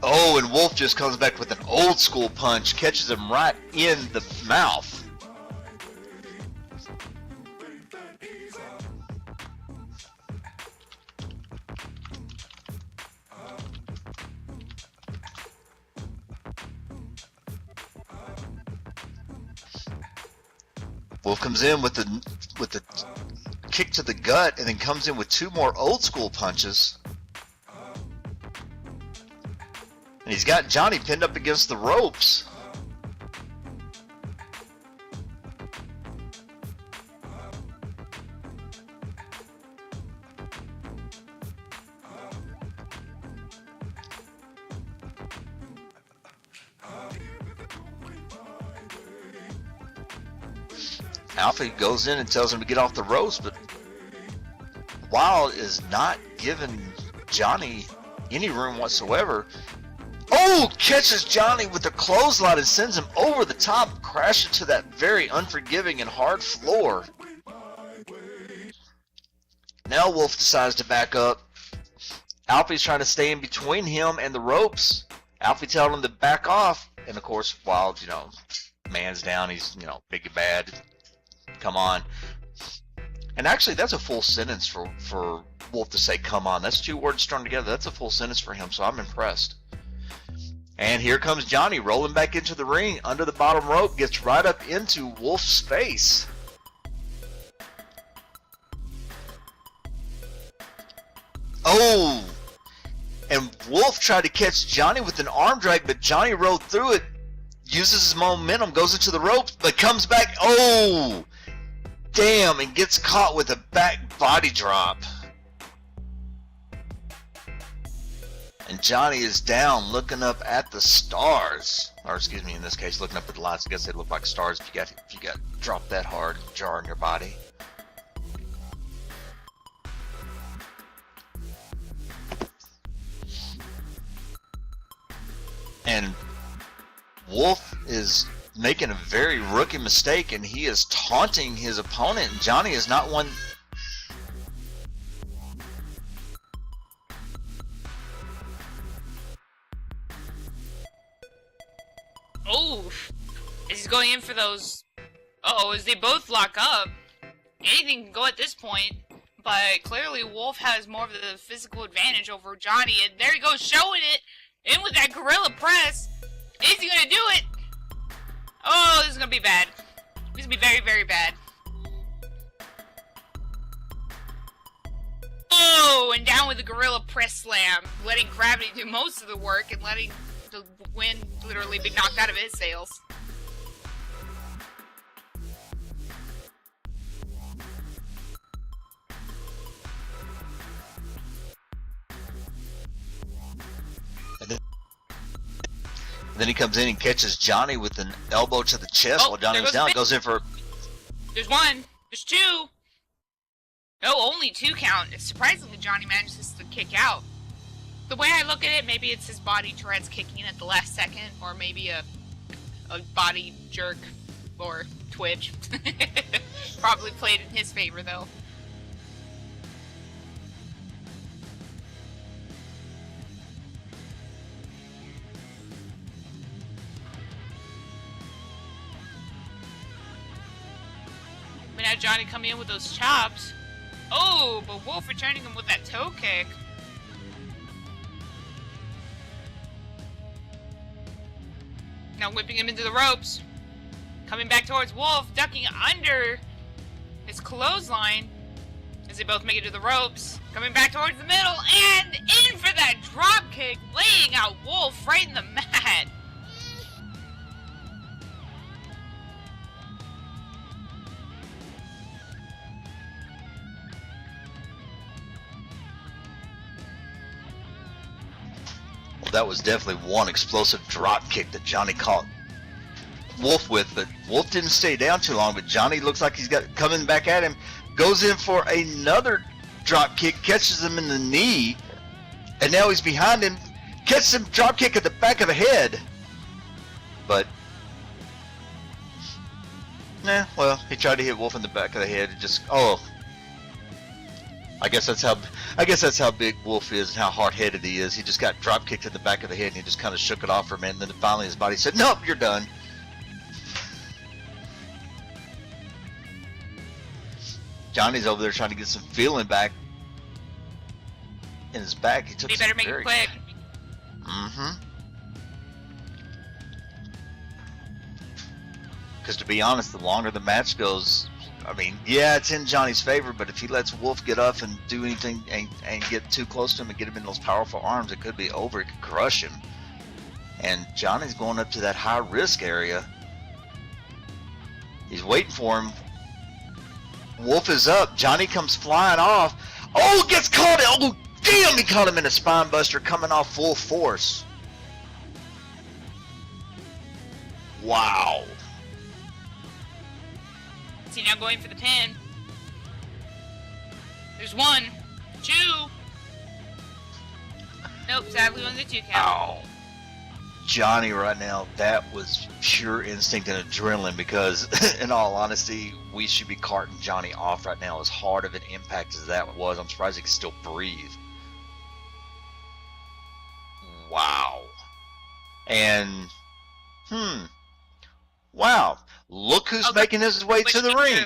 Oh, and Wolf just comes back with an old school punch, catches him right in the mouth. Wolf comes in with the kick to the gut, and then comes in with 2 more old school punches. And he's got Johnny pinned up against the ropes. Alfie goes in and tells him to get off the ropes, but Wild is not giving Johnny any room whatsoever. Oh, catches Johnny with the clothesline and sends him over the top, crashing to that very unforgiving and hard floor. Now Wolf decides to back up. Alfie's trying to stay in between him and the ropes. Alfie telling him to back off, and of course Wild, man's down. He's, big and bad. Come on. And actually, that's a full sentence for Wolf to say, come on. That's 2 words strung together. That's a full sentence for him, so I'm impressed. And here comes Johnny rolling back into the ring under the bottom rope, gets right up into Wolf's face. Oh! And Wolf tried to catch Johnny with an arm drag, but Johnny rode through it, uses his momentum, goes into the ropes, but comes back. Oh! Damn, and gets caught with a back body drop. And Johnny is down looking up at the stars. Or excuse me, in this case, looking up at the lights. I guess they look like stars if you got dropped that hard, jar in your body. And Wolf is making a very rookie mistake, and he is taunting his opponent, and Johnny is not one. Oh, is he going in for those? Uh-oh, as they both lock up. Anything can go at this point, but clearly Wolf has more of the physical advantage over Johnny, and there he goes, showing it in with that gorilla press. Is he gonna do it? Oh, this is gonna be bad. This is gonna be very, very bad. Oh, and down with the gorilla press slam, letting gravity do most of the work and letting the wind literally be knocked out of his sails. And then he comes in and catches Johnny with an elbow to the chest while Johnny was down. Goes in for. There's 1. There's 2. No, only 2 count. Surprisingly, Johnny manages to kick out. The way I look at it, maybe it's his body Tourette's kicking in at the last second, or maybe a body jerk or twitch. Probably played in his favor, though. But now Johnny coming in with those chops. Oh, but Wolf returning him with that toe kick. Now whipping him into the ropes. Coming back towards Wolf, ducking under his clothesline as they both make it to the ropes. Coming back towards the middle and in for that drop kick, laying out Wolf right in the mat. Well, that was definitely one explosive drop kick that Johnny caught Wolf with, but Wolf didn't stay down too long, but Johnny looks like he's got coming back at him, goes in for another drop kick, catches him in the knee, and now he's behind him, catches him drop kick at the back of the head. But well, he tried to hit Wolf in the back of the head and just I guess that's how big Wolf is and how hard-headed he is. He just got drop kicked in the back of the head and he just kind of shook it off for a minute, and then finally his body said, "Nope, you're done." Johnny's over there trying to get some feeling back in his back. He took. He better make it quick. Because to be honest, the longer the match goes, I mean, yeah, it's in Johnny's favor, but if he lets Wolf get up and do anything and get too close to him and get him in those powerful arms, it could be over. It could crush him. And Johnny's going up to that high risk area. He's waiting for him. Wolf is up. Johnny comes flying off. Oh, gets caught. Oh, damn, he caught him in a spine buster coming off full force. Wow. See, now going for the pin. There's 1, 2. Nope, sadly only the 2 count. Ow. Johnny right now, that was pure instinct and adrenaline because, in all honesty, we should be carting Johnny off right now. As hard of an impact as that was, I'm surprised he can still breathe. Wow. And, wow. Look who's making his way to the ring.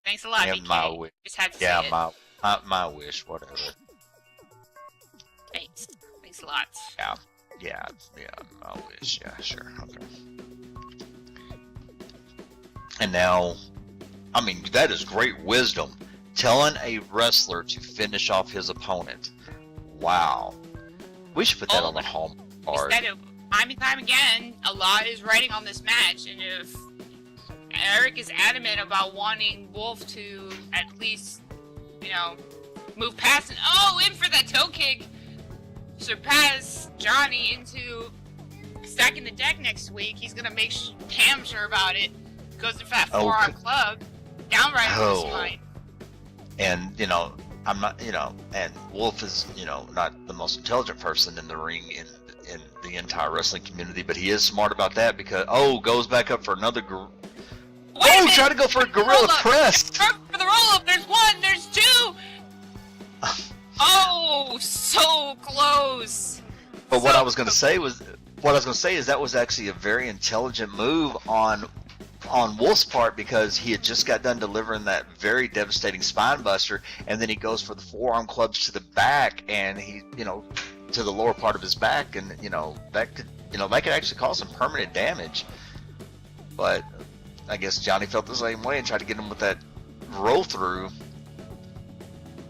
Thanks a lot, Yeah, BK. my wish. Just had to Yeah, say it. my wish, whatever. Thanks. Thanks a lot. Yeah, my wish. Yeah, sure. Okay. And now, I mean, that is great wisdom. Telling a wrestler to finish off his opponent. Wow. We should put that on the home card. Instead of time and time again, a lot is writing on this match, and if Eric is adamant about wanting Wolf to at least, move past and in for that toe kick, surpass Johnny into stacking the deck next week, he's gonna make damn sure about it. Goes to that forearm club, downright on his spine. And I'm not, and Wolf is, not the most intelligent person in the ring in the entire wrestling community, but he is smart about that because goes back up for another. Try to go for a gorilla press. For the roll up, there's 1, there's 2. So close. But what I was going to say is that was actually a very intelligent move on Wolf's part because he had just got done delivering that very devastating spine buster, and then he goes for the forearm clubs to the back, and he, to the lower part of his back, and that could actually cause some permanent damage. But I guess Johnny felt the same way and tried to get him with that roll through.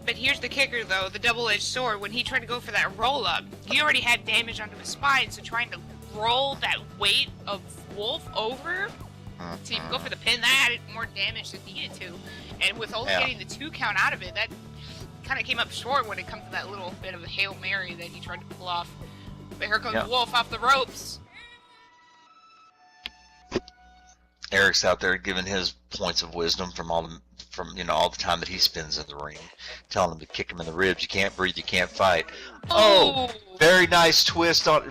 But here's the kicker, though, the double-edged sword. When he tried to go for that roll-up, he already had damage onto his spine, so trying to roll that weight of Wolf over to even go for the pin, that added more damage than he needed to. And with only getting the 2 count out of it, that kind of came up short when it comes to that little bit of a Hail Mary that he tried to pull off. But here comes Wolf off the ropes. Eric's out there giving his points of wisdom from all the time that he spends in the ring, telling him to kick him in the ribs. You can't breathe, you can't fight. Very nice twist on a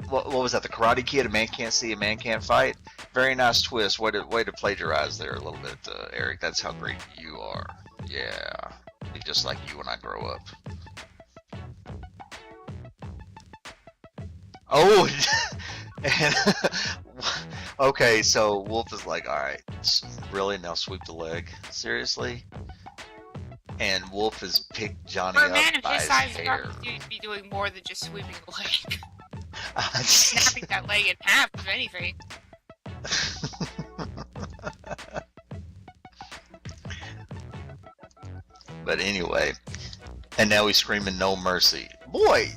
what was that? The Karate Kid. A man can't see, a man can't fight. Very nice twist. Way to plagiarize there a little bit, Eric. That's how great you are. Yeah, be just like you when I grow up. And okay, so Wolf is like, all right, really? Now sweep the leg? Seriously? And Wolf has picked Johnny For a up man of by his his size, hair. he'd be doing more than just sweeping the leg. Snapping that leg in half, if anything. But anyway, and now he's screaming no mercy. Boy,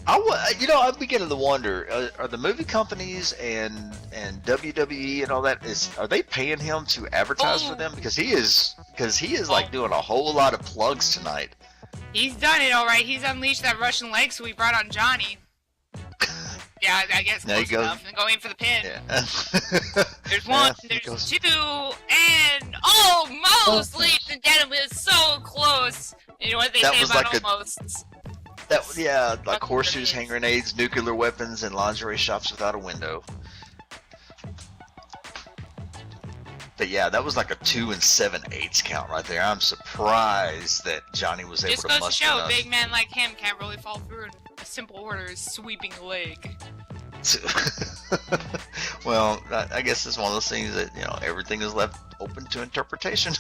I'm beginning to wonder, are the movie companies and WWE and all that, are they paying him to advertise for them? Because he is like doing a whole lot of plugs tonight. He's done it all right. He's unleashed that Russian leg sweep right on Johnny. Yeah, I guess close enough. And going for the pin. Yeah. There's 1, there's 2, and almost, ladies and gentlemen, so close. You know what they say about almost? Like horseshoes, hand grenades, nuclear weapons, and lingerie shops without a window. But yeah, that was like a 2 7/8 count right there. I'm surprised that Johnny was able to muster Just goes to show, enough. big men like him can't really fall through in a simple order as sweeping a leg. Well, I guess it's one of those things that, everything is left open to interpretation.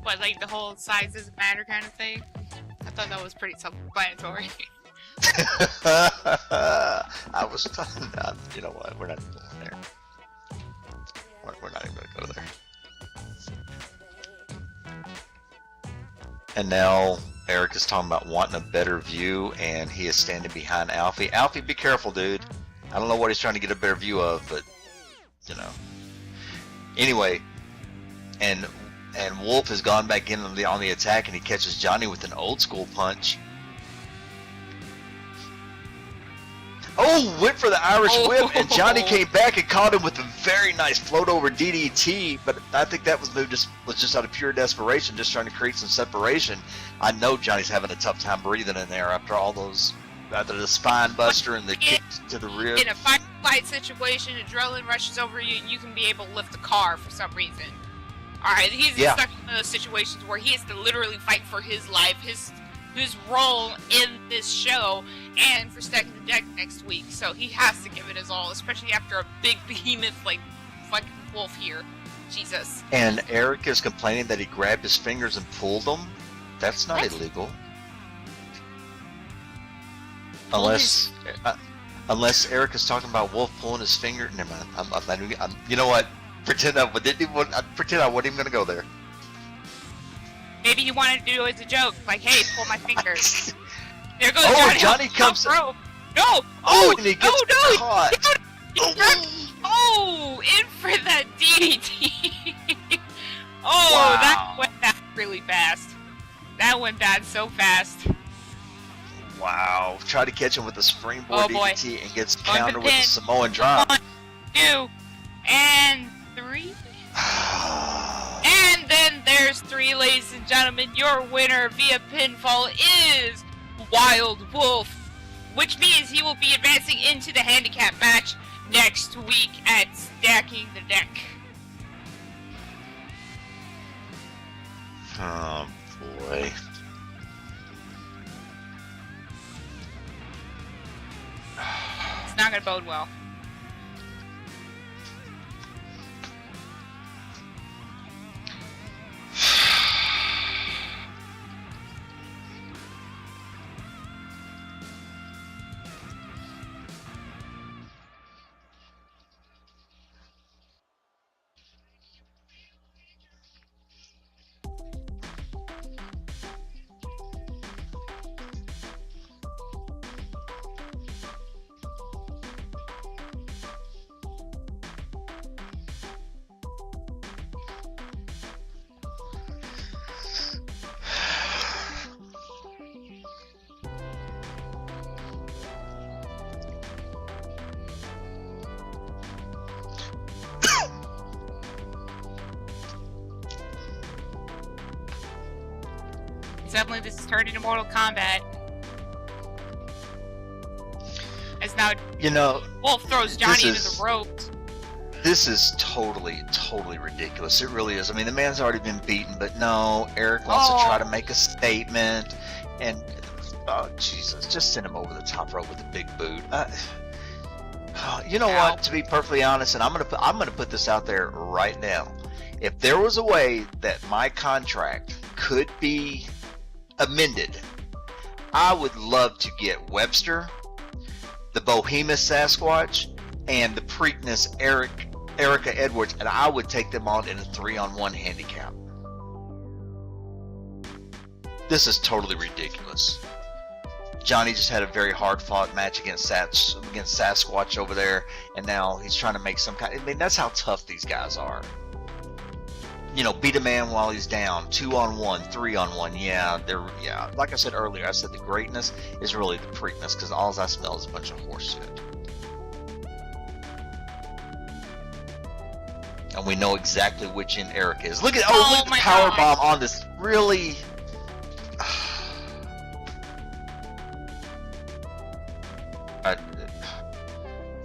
What, like the whole size doesn't matter kind of thing? I thought that was pretty self-explanatory. I was talking about, you know what, we're not even going there. We're not even going to go there. And now Eric is talking about wanting a better view, and he is standing behind Alfie. Alfie, be careful, dude. I don't know what he's trying to get a better view of, but, you know. Anyway, and Wolf has gone back in on the attack, and he catches Johnny with an old school punch. Oh, went for the Irish whip, and Johnny came back and caught him with a very nice float over DDT. But I think that was just out of pure desperation, just trying to create some separation. I know Johnny's having a tough time breathing in there after all those, after the spine buster and the kick to the rib. In a fight situation, adrenaline rushes over you, and you can be able to lift the car for some reason. Alright, he's stuck in those situations where he has to literally fight for his life, his role in this show, and for stacking the deck next week. So he has to give it his all, especially after a big behemoth like fucking Wolf here. Jesus. And Eric is complaining that he grabbed his fingers and pulled them. That's not illegal. Unless Eric is talking about Wolf pulling his finger. Never mind. You know what? Pretend I wasn't even going to go there. Maybe he wanted to do it as a joke, like, "Hey, pull my fingers." There goes Johnny comes. No! And he gets caught. In for that DDT. Wow. That went bad really fast. That went bad so fast. Wow. Try to catch him with the springboard DDT and gets countered with the Samoan drop. 1, 2, and 3. And then there's 3, ladies and gentlemen. Your winner via pinfall is Wild Wolf, which means he will be advancing into the handicap match next week at Stacking the Deck. Oh boy. It's not gonna bode well. Definitely this is turned into Mortal Kombat. As now, Wolf throws Johnny into the ropes. This is totally ridiculous. It really is. I mean, the man's already been beaten, but no, Eric wants to try to make a statement, and oh Jesus, just send him over the top rope with a big boot. You know what? To be perfectly honest, and I'm gonna put this out there right now. If there was a way that my contract could be amended, I would love to get Webster, the Bohemus Sasquatch, and the Preakness Erica Edwards, and I would take them on in a 3-on-1 handicap. This is totally ridiculous. Johnny just had a very hard-fought match against Sasquatch over there, and now he's trying to make some kind. I mean, that's how tough these guys are. Beat a man while he's down, 2-on-1, 3-on-1. Yeah. Like I said earlier, I said the greatness is really the Preakness, because all I smell is a bunch of horse shit. And we know exactly which end Eric is. Look at the power bomb on this. Really.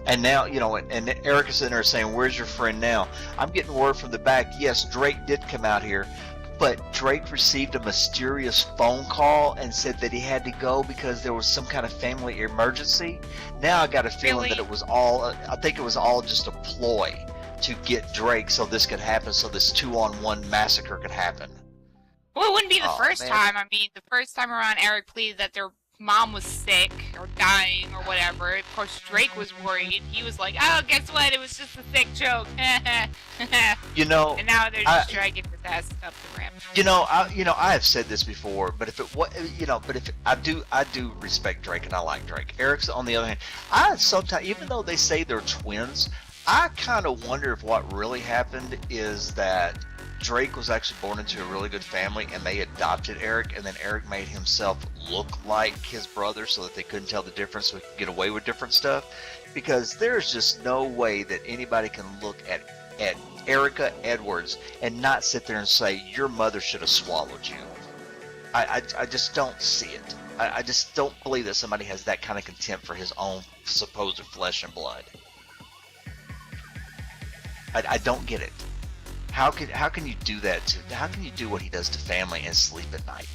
And now, and Eric is in there saying, "Where's your friend now?" I'm getting word from the back. Yes, Drake did come out here, but Drake received a mysterious phone call and said that he had to go because there was some kind of family emergency. Now I got a feeling that it was all, I think it was all just a ploy to get Drake so this could happen, so this 2-on-1 massacre could happen. Well, it wouldn't be the first time. I mean, the first time around, Eric pleaded that mom was sick or dying or whatever. Of course, Drake was worried. He was like, "Oh, guess what? It was just a sick joke." You know, and now they're just dragging his ass up the ramp. I have said this before, but if it was, but if I do respect Drake and I like Drake. Eric's on the other hand, I sometimes, even though they say they're twins, I kind of wonder if what really happened is that Drake was actually born into a really good family and they adopted Eric, and then Eric made himself look like his brother so that they couldn't tell the difference, so he could get away with different stuff. Because there's just no way that anybody can look at Erica Edwards and not sit there and say, your mother should have swallowed you. I just don't see it. I just don't believe that somebody has that kind of contempt for his own supposed flesh and blood. I don't get it. How can you do that to? How can you do what he does to family and sleep at night?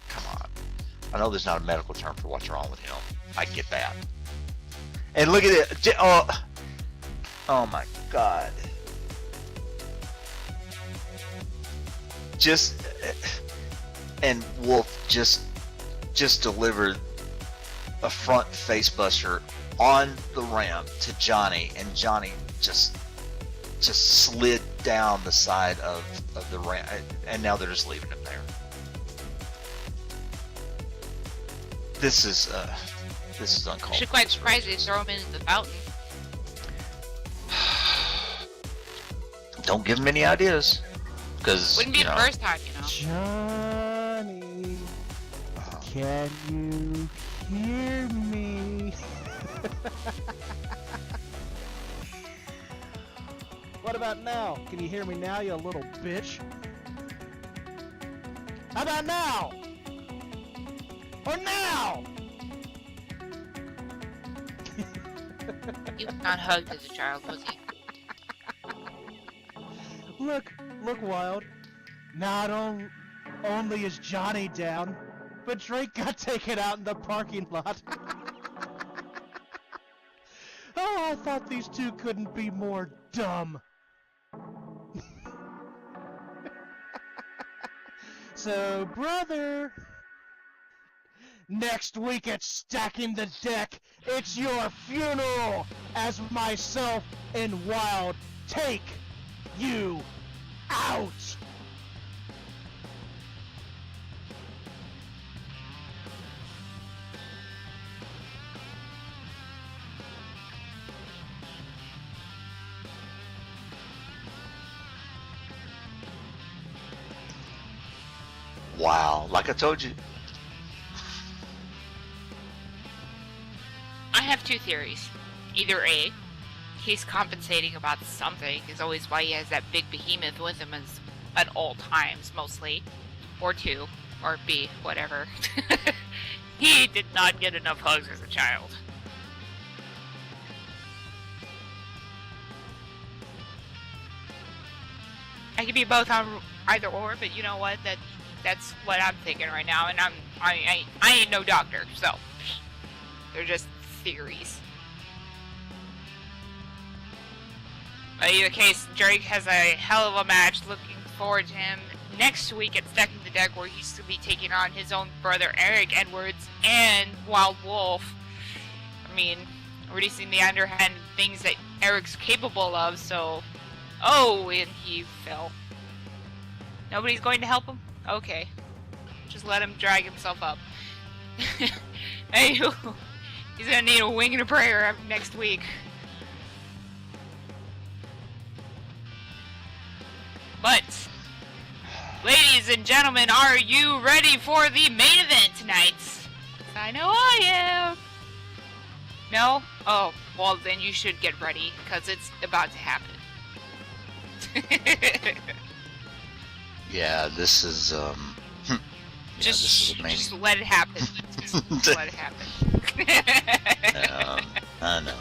Come on. I know there's not a medical term for what's wrong with him. I get that. And look at it. Oh my God. And Wolf just delivered a front face buster on the ramp to Johnny, and Johnny just slid down the side of the ramp, and now they're just leaving him there. This is uncalled for. Actually, quite surprised they throw him into the fountain. Don't give him any ideas, because wouldn't be the first time, Johnny, can you hear me? What about now? Can you hear me now, you little bitch? How about now? Or now? He was not hugged as a child, was he? Look, Wild. Not only is Johnny down, but Drake got taken out in the parking lot. Oh, I thought these two couldn't be more dumb. So, brother, next week at Stacking the Deck, it's your funeral as myself and Wild take you out. Wow, like I told you. I have two theories. Either A, he's compensating about something, is always why he has that big behemoth with him at all times, mostly. Or two, or B, whatever. He did not get enough hugs as a child. I could be both on either or, but you know what? That's what I'm thinking right now, and I ain't no doctor, so they're just theories. But in either case, Drake has a hell of a match. Looking forward to him next week at Stacking the Deck, where he's to be taking on his own brother Eric Edwards and Wild Wolf. I mean, already seen the underhand things that Eric's capable of, so... Oh, and he fell. Nobody's going to help him? Okay. Just let him drag himself up. Hey, he's gonna need a wing and a prayer next week. But, ladies and gentlemen, are you ready for the main event tonight? I know I am. No? Oh, well then you should get ready, because it's about to happen. Yeah, this is just let it happen. Just let it happen. I know.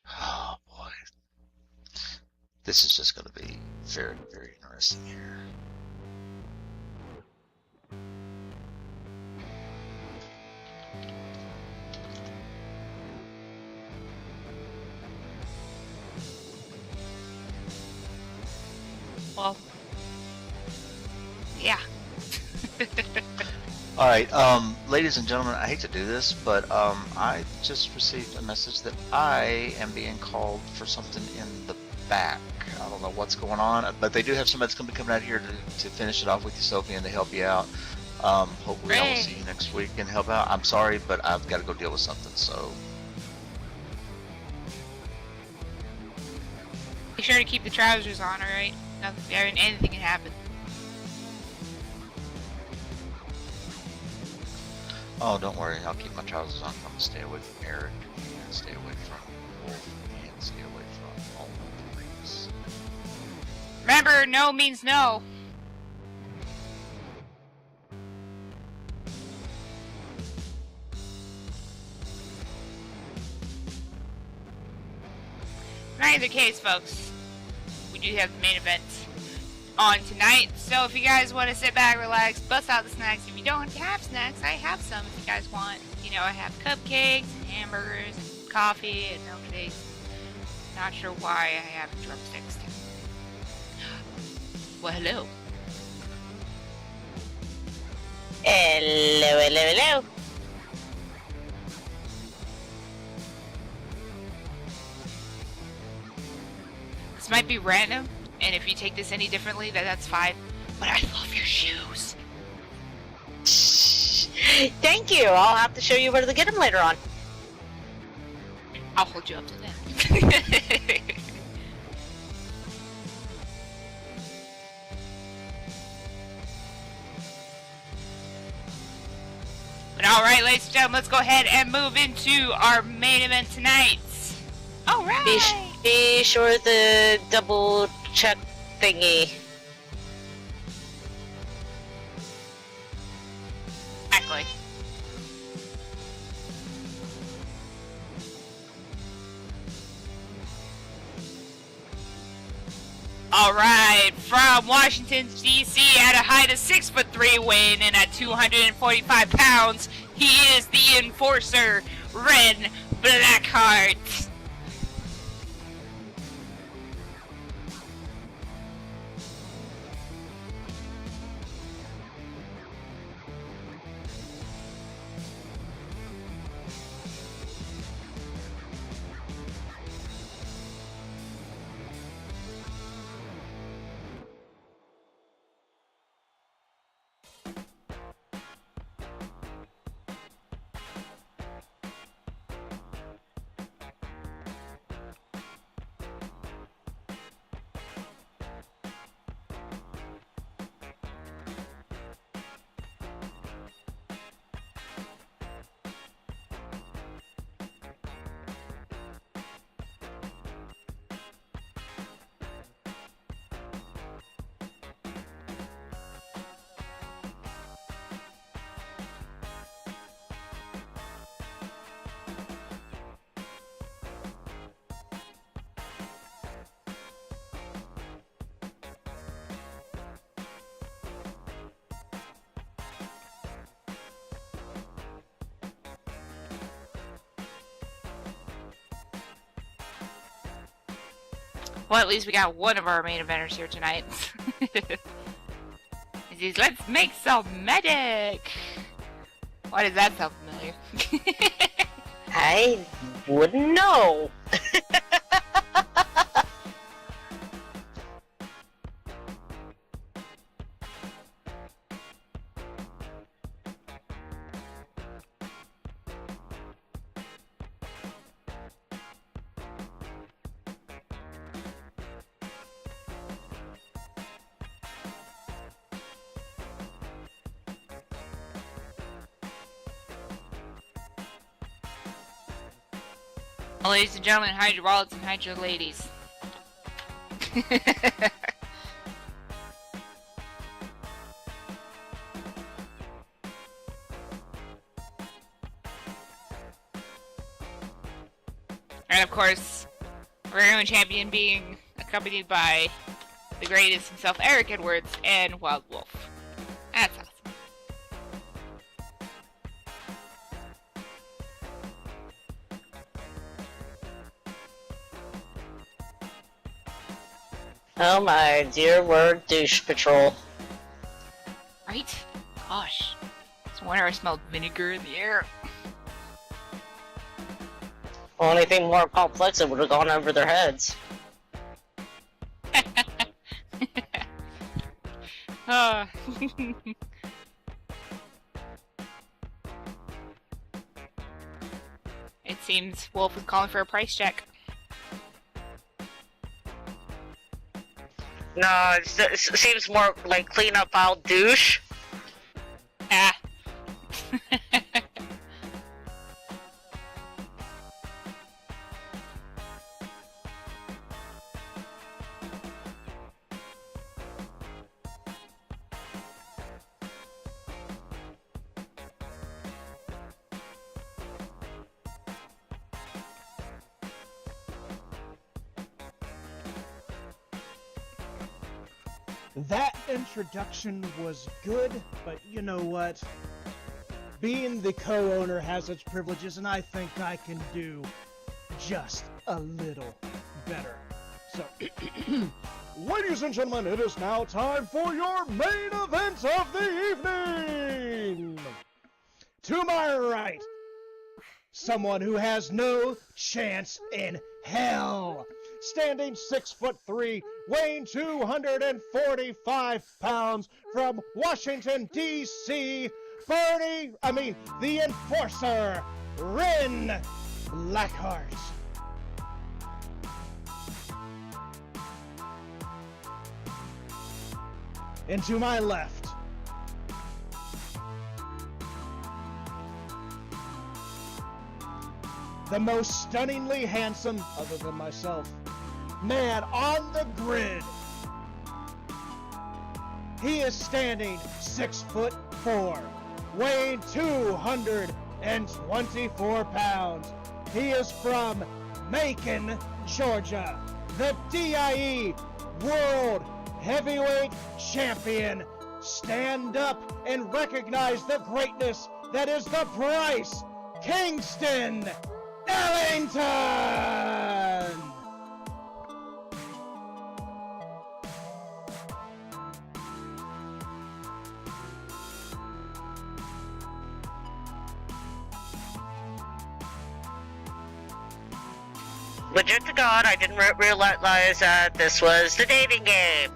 Oh boy, this is just going to be very, very interesting here. Alright, ladies and gentlemen, I hate to do this, but I just received a message that I am being called for something in the back. I don't know what's going on, but they do have somebody that's going to be coming out here to finish it off with you, Sophie, and to help you out. Hopefully I will see you next week and help out. I'm sorry, but I've got to go deal with something, so... Be sure to keep the trousers on, alright? Anything can happen. Oh, don't worry, I'll keep my trousers on. I'm going to stay away from Eric, and stay away from Wolf, and stay away from all the things. Remember, no means no. In either case, folks, we do have the main event on tonight. So if you guys want to sit back, relax, bust out the snacks. If you don't have snacks, I have some if you guys want. You know, I have cupcakes, and hamburgers, and coffee, and milkshakes. Not sure why I have drumsticks. Well, hello. Hello, hello, hello. This might be random, and if you take this any differently, that's fine. But I love your shoes. Thank you. I'll have to show you where to get them later on. I'll hold you up to that. But alright, ladies and gentlemen, let's go ahead and move into our main event tonight. Alright! Be sure to double check thingy. Exactly. Alright, from Washington, D.C. at a height of 6'3", weighing in at 245 pounds, he is the Enforcer, Ren Blackheart. Well, at least we got one of our main eventers here tonight. He says, let's make some medic! Why does that sound familiar? I wouldn't know. Well, ladies and gentlemen, hide your wallets and hide your ladies. And of course, our own champion being accompanied by the greatest himself, Eric Edwards, and Wild Wolf. That's awesome. Oh my dear word, douche patrol. Right? Gosh. It's No wonder I smelled vinegar in the air. Only thing more complex that would have gone over their heads. uh. It seems Wolf is calling for a price check. No, it seems more like clean up aisle douche. Ah. That introduction was good, but you know what? Being the co-owner has its privileges, and I think I can do just a little better. So, ladies and gentlemen, it is now time for your main event of the evening! To my right, someone who has no chance in hell. Standing 6'3", weighing 245 pounds, from Washington, D.C., the Enforcer, Rin Lackhart. And to my left, the most stunningly handsome, other than myself, man on the grid. He is standing 6'4", weighing 224 pounds. He is from Macon, Georgia, the DIE World Heavyweight Champion. Stand up and recognize the greatness that is the Price Kingston Ellington! Legit to God, I didn't realize that this was the dating game.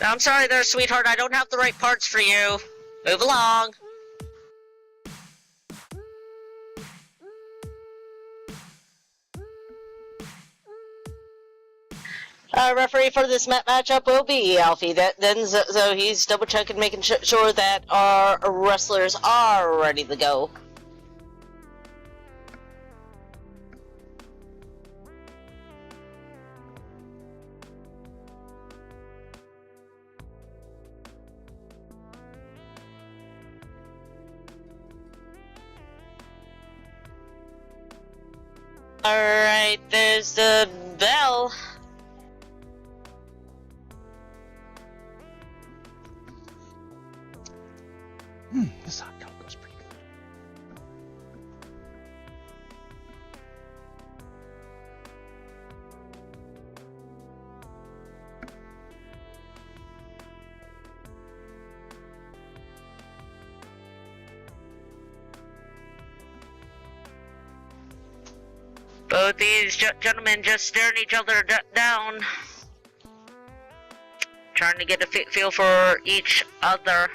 I'm sorry there, sweetheart. I don't have the right parts for you. Move along. Referee for this matchup will be Alfie. So he's double checking, making sure that our wrestlers are ready to go. Alright, there's the bell. This hot dog goes pretty good. Both these gentlemen just staring each other down, trying to get a feel for each other.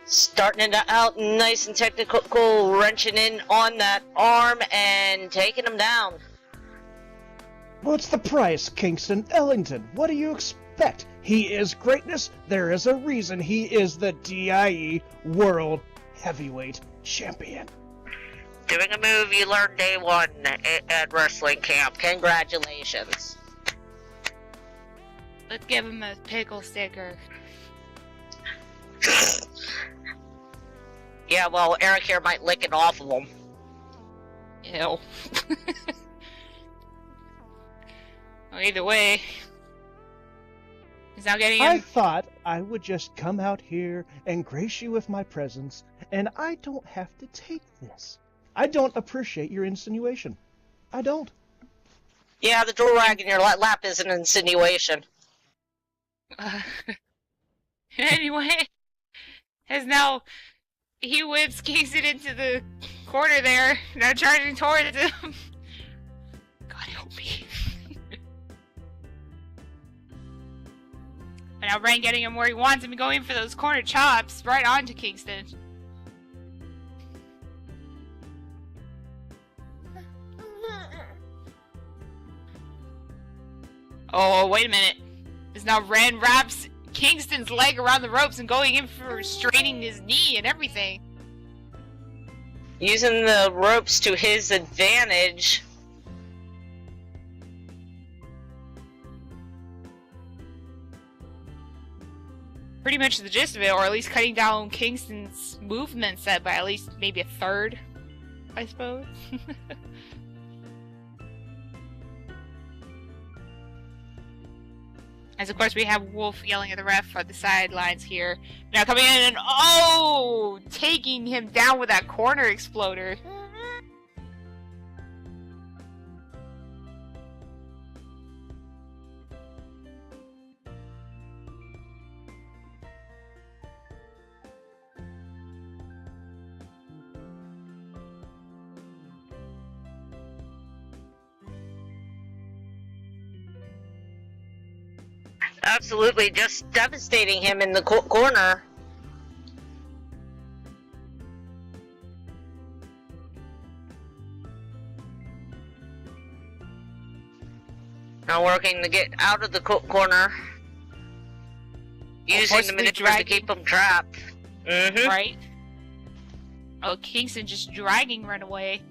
Starting it out nice and technical, wrenching in on that arm and taking him down. What's the price, Kingston Ellington? What do you expect? He is greatness. There is a reason he is the DIE World Heavyweight Champion. Doing a move you learned day one at wrestling camp. Congratulations. Let's give him a pickle sticker. Yeah, well, Eric here might lick it off of him. Ew. Well, either way, he's now getting I him. thought I would just come out here and grace you with my presence, and I don't have to take this. I don't appreciate your insinuation. I don't. Yeah, the door rag in your lap is an insinuation. Anyway, as now he whips Kingston into the corner there, now charging towards him. God help me. And now Ren getting him where he wants him, going for those corner chops right onto Kingston. Oh, wait a minute. As now Ren wraps Kingston's leg around the ropes and going in for straining his knee and everything. Using the ropes to his advantage. Pretty much the gist of it, or at least cutting down Kingston's movement set by at least maybe a third, I suppose. As of course we have Wolf yelling at the ref on the sidelines here. Now coming in and taking him down with that corner exploder. Absolutely, just devastating him in the corner. Now working to get out of the corner. Using the manipulator to keep him trapped. Mm-hmm. Right? Oh, Kingston just dragging Ren away.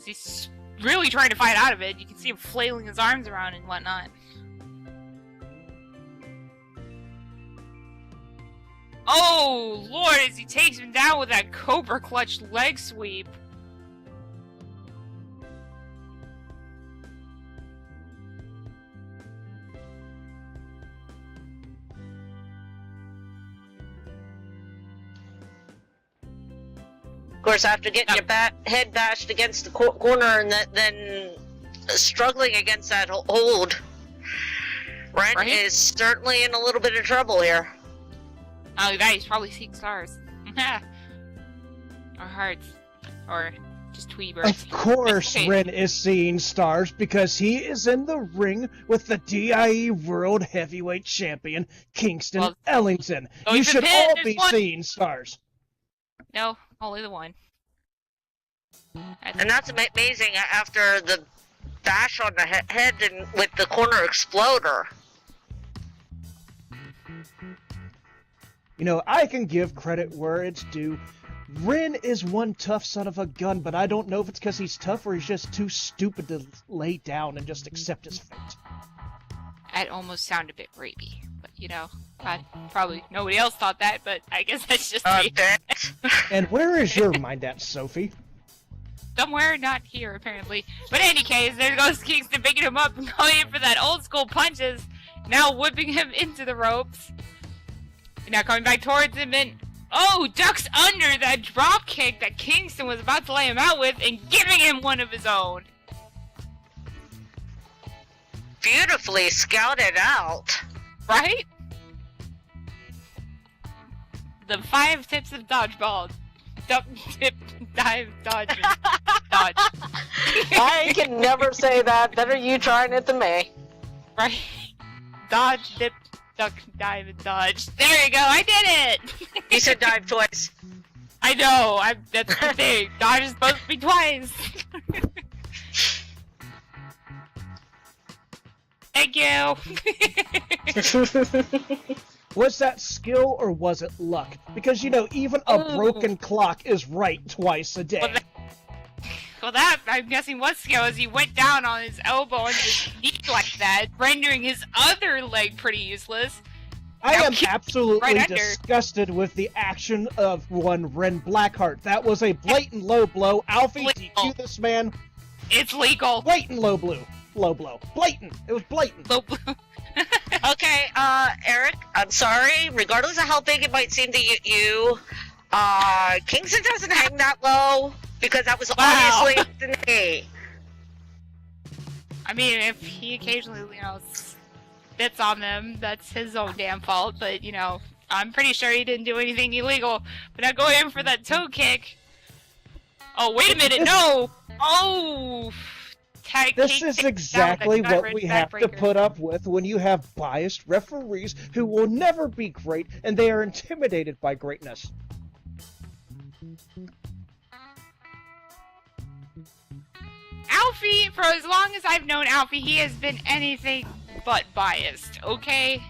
He's really trying to fight out of it. You can see him flailing his arms around and whatnot. Oh, Lord, as he takes him down with that Cobra Clutch leg sweep. Of course, after getting your head bashed against the corner and then struggling against that hold, Ren is certainly in a little bit of trouble here. Oh, that he's probably seeing stars. Or hearts. Or just Tweebirds. Of course Ren is seeing stars because he is in the ring with the DIE World Heavyweight Champion, Kingston Ellington. You should all be seeing stars. No, only the one. And that's amazing after the bash on the head and with the corner exploder. You know, I can give credit where it's due. Ren is one tough son of a gun, but I don't know if it's because he's tough or he's just too stupid to lay down and just accept his fate. That almost sounded a bit rapey, but you know, probably nobody else thought that, but I guess that's just me. And where is your mind at, Sophie? Somewhere not here, apparently. But in any case, there goes Kingston picking him up and going in for that old school punches, now whipping him into the ropes. And now coming back towards him and ducks under that drop kick that Kingston was about to lay him out with and giving him one of his own. Beautifully scouted out. Right? The 5 tips of dodgeball. Duck, tip, dive, dodge, dodge. I can never say that. Better you trying it than me. Right? Dodge, dip, duck, dive, and dodge. There you go, I did it! You said dive twice. I know, that's the thing. Dodge is supposed to be twice. Thank you! Was that skill or was it luck? Because, you know, even a broken clock is right twice a day. Well, that, I'm guessing, was skill, as he went down on his elbow and his knee like that, rendering his other leg pretty useless. I am absolutely right disgusted with the action of one Ren Blackheart. That was a blatant low blow. Alfie, DQ this man. It's legal. Blatant low blow. Low blow. Blatant. It was blatant. Low blow. Okay, Eric, I'm sorry. Regardless of how big it might seem to you, Kingston doesn't hang that low, because that was obviously the knee. I mean, if he occasionally, you know, spits on them, that's his own damn fault, but, you know, I'm pretty sure he didn't do anything illegal. But now go in for that toe kick. Oh, wait a minute, no! Oh! This is exactly what we have to put up with when you have biased referees who will never be great, and they are intimidated by greatness. Alfie, for as long as I've known Alfie, he has been anything but biased, okay?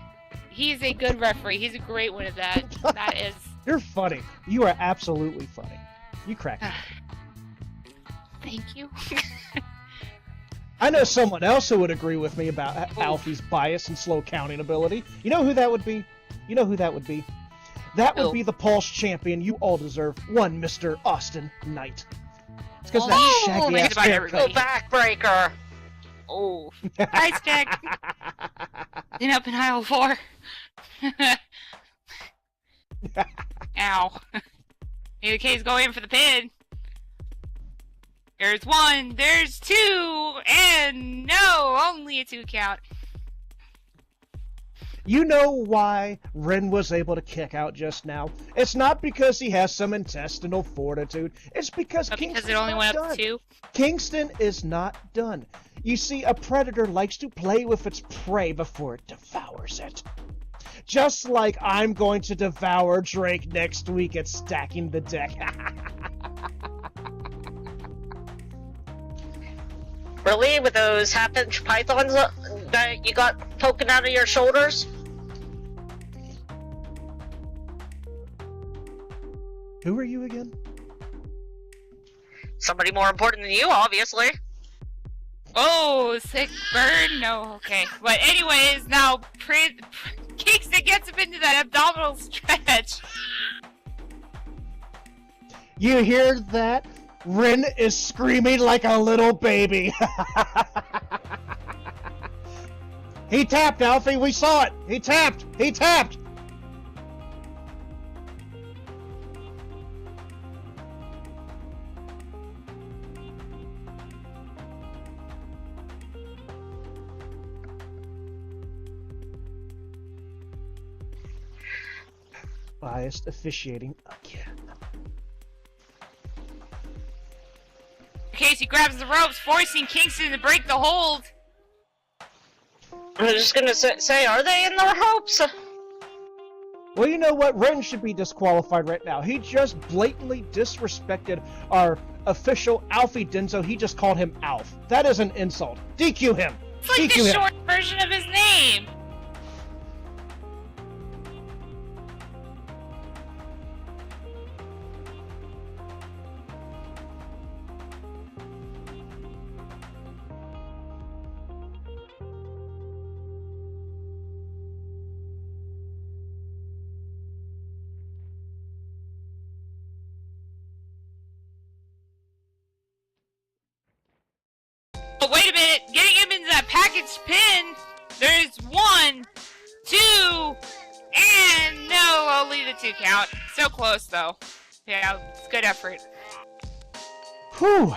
He's a good referee. He's a great one at that. That is... You're funny. You are absolutely funny. You crack me. Thank you. I know someone else who would agree with me about Alfie's bias and slow counting ability. You know who that would be? You know who that would be? That would be the Pulse champion you all deserve, one Mr. Austin Knight. It's because that shaggy-ass haircut. Backbreaker! Oh. Nice deck! Then up in aisle 4. Ow. Neither case go in for the pin. There's 1, there's 2, and no, only a 2 count. You know why Ren was able to kick out just now? It's not because he has some intestinal fortitude. It's because Kingston it only went up to 2? Kingston is not done. You see, a predator likes to play with its prey before it devours it. Just like I'm going to devour Drake next week at Stacking the Deck. Really? With those half-inch pythons that you got poking out of your shoulders? Who are you again? Somebody more important than you, obviously. Oh, sick burn? No, okay. But anyways, now Kingston gets him into that abdominal stretch. You hear that? Ren is screaming like a little baby. He tapped, Alfie. We saw it. He tapped. He tapped. Biased officiating again. Casey grabs the ropes, forcing Kingston to break the hold. I was just gonna say, are they in the ropes? Well, you know what? Ren should be disqualified right now. He just blatantly disrespected our official Alfie Denzo. He just called him Alf. That is an insult. DQ him. It's like DQ the him. short version of his name. But wait a minute, getting him into that package pin, there's 1, 2, and no, only the 2 count. So close though. Yeah, it's good effort. Whew.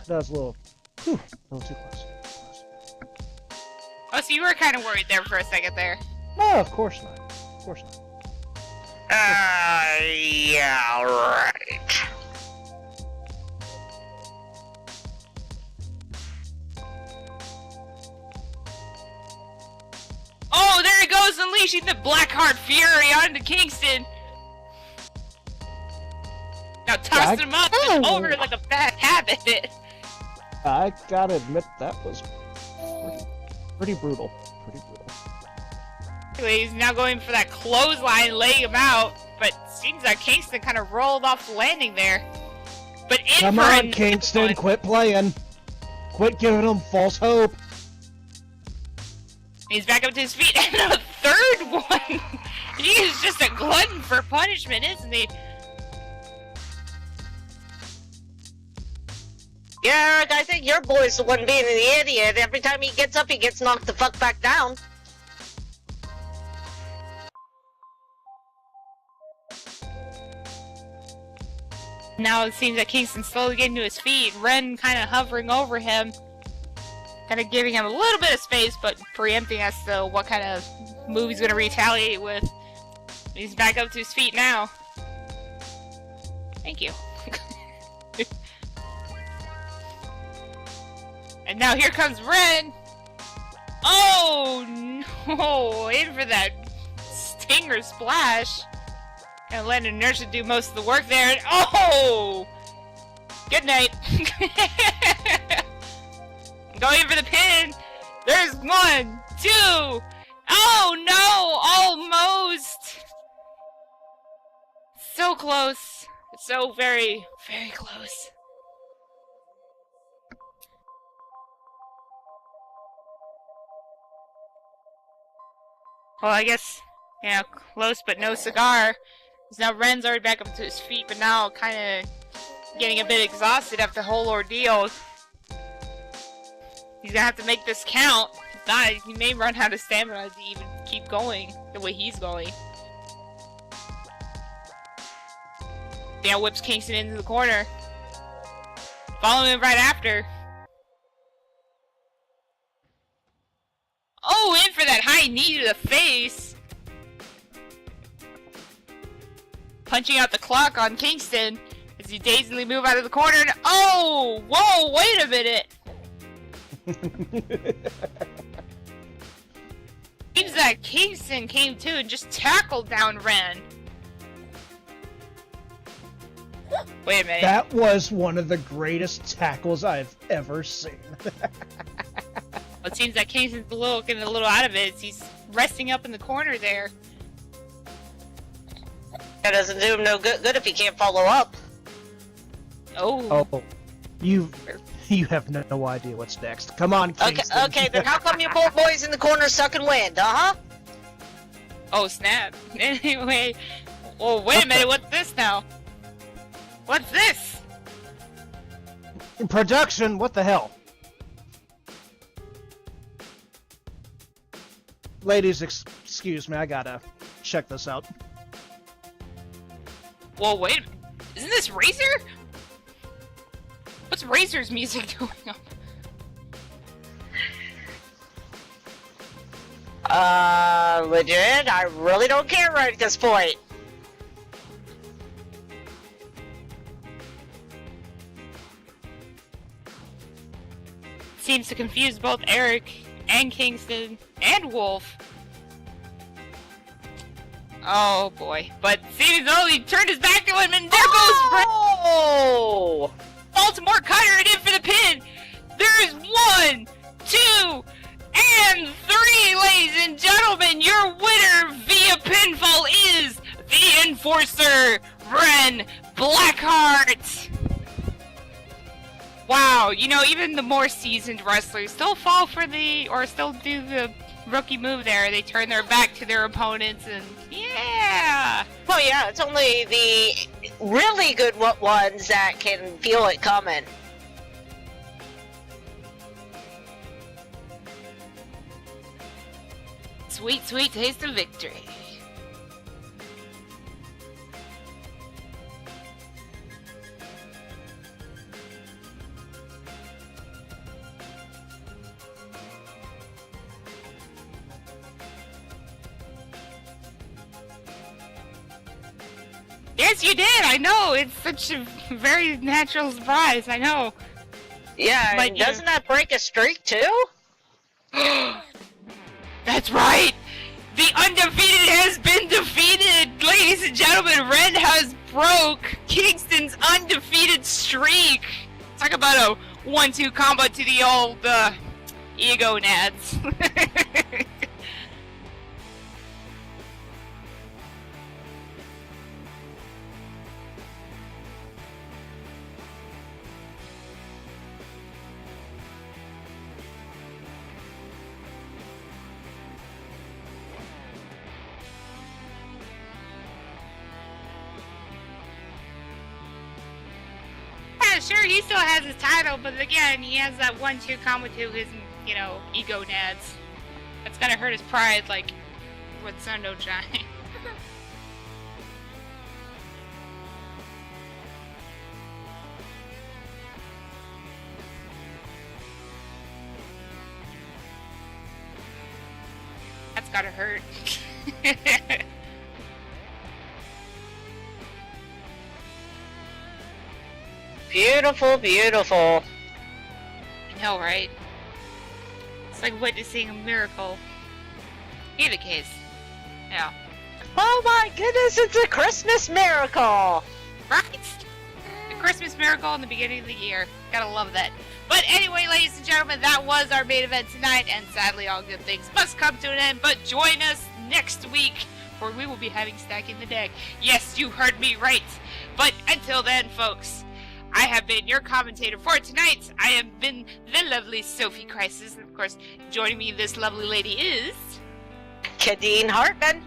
That was a little too close. Oh, so you were kind of worried there for a second there. No, of course not. Of course not. Yeah, right. Oh, there he goes, unleashing the Blackheart Fury onto Kingston. Now tossing him up and over like a bad habit. I gotta admit, that was pretty brutal. Pretty brutal. He's now going for that clothesline, laying him out, but seems like Kingston kind of rolled off the landing there. But in Come for on, another Kingston, one. quit playing. Quit giving them false hope. He's back up to his feet, and a third one! He is just a glutton for punishment, isn't he? Yeah, Eric, I think your boy's the one being the idiot. Every time he gets up, he gets knocked the fuck back down. Now it seems that Kingston's slowly getting to his feet. Ren kind of hovering over him. Kind of giving him a little bit of space, but preempting as to what kind of move he's going to retaliate with. He's back up to his feet now. Thank you. And now here comes Ren! Oh no! In for that stinger splash! And let Inertia do most of the work there. And oh! Good night. Going for the pin. There's 1, 2. Oh no! Almost. So close. So very, very close. Well, I guess, yeah, close but no cigar. Now Ren's already back up to his feet, but now kind of getting a bit exhausted after the whole ordeal. He's gonna have to make this count. If not, he may run out of stamina to even keep going the way he's going. Now whips Kingston into the corner. Following him right after. Oh, in for that high knee to the face. Punching out the clock on Kingston as he dazedly move out of the corner. And oh, whoa, wait a minute. Seems that Kingston came to and just tackled down Ren. Wait a minute. That was one of the greatest tackles I've ever seen. It seems that Kingston's getting a little out of it. He's resting up in the corner there. That doesn't do him no good if he can't follow up. Oh. Oh, you have no idea what's next. Come on, Kingston. Okay, then how come your both boys in the corner sucking wind, uh-huh? Oh, snap. Anyway. Oh, wait a minute. What's this now? What's this? Production, what the hell? Ladies, excuse me, I gotta check this out. Whoa, wait a minute. Isn't this Razor? What's Razor's music doing up? Legit? I really don't care right at this point. Seems to confuse both Eric and Kingston and Wolf. Oh boy. But seems though he turned his back to him and there goes Ren. Oh! Baltimore Cutter it in for the pin. There's 1, 2, and 3, ladies and gentlemen. Your winner via pinfall is the Enforcer, Ren Blackheart. Wow, you know, even the more seasoned wrestlers still fall for still do the rookie move there. They turn their back to their opponents and, yeah! Oh yeah, it's only the really good ones that can feel it coming. Sweet, sweet taste of victory. Yes, you did! I know! It's such a very natural surprise, I know. Yeah, But and doesn't that break a streak too? That's right! The undefeated has been defeated! Ladies and gentlemen, Ren has broke Kingston's undefeated streak! Talk about a 1-2 combo to the old, ego nads. Yeah, sure, he still has his title, but again, he has that 1-2 combo to his, ego nads. That's gonna hurt his pride, like, with sun don't shine. That's gotta hurt. Beautiful, beautiful. I know, right? It's like witnessing a miracle. Either case. Yeah. Oh my goodness, it's a Christmas miracle! Right? The Christmas miracle in the beginning of the year. Gotta love that. But anyway, ladies and gentlemen, that was our main event tonight, and sadly all good things must come to an end, but join us next week, where we will be having Stacking the Deck. Yes, you heard me right. But until then, folks, I have been your commentator for tonight. I have been the lovely Sophie Crisis, and of course, joining me this lovely lady is... Kadeen Hartman.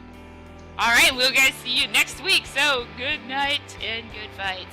Alright, we'll guys see you next week, so good night and good fight.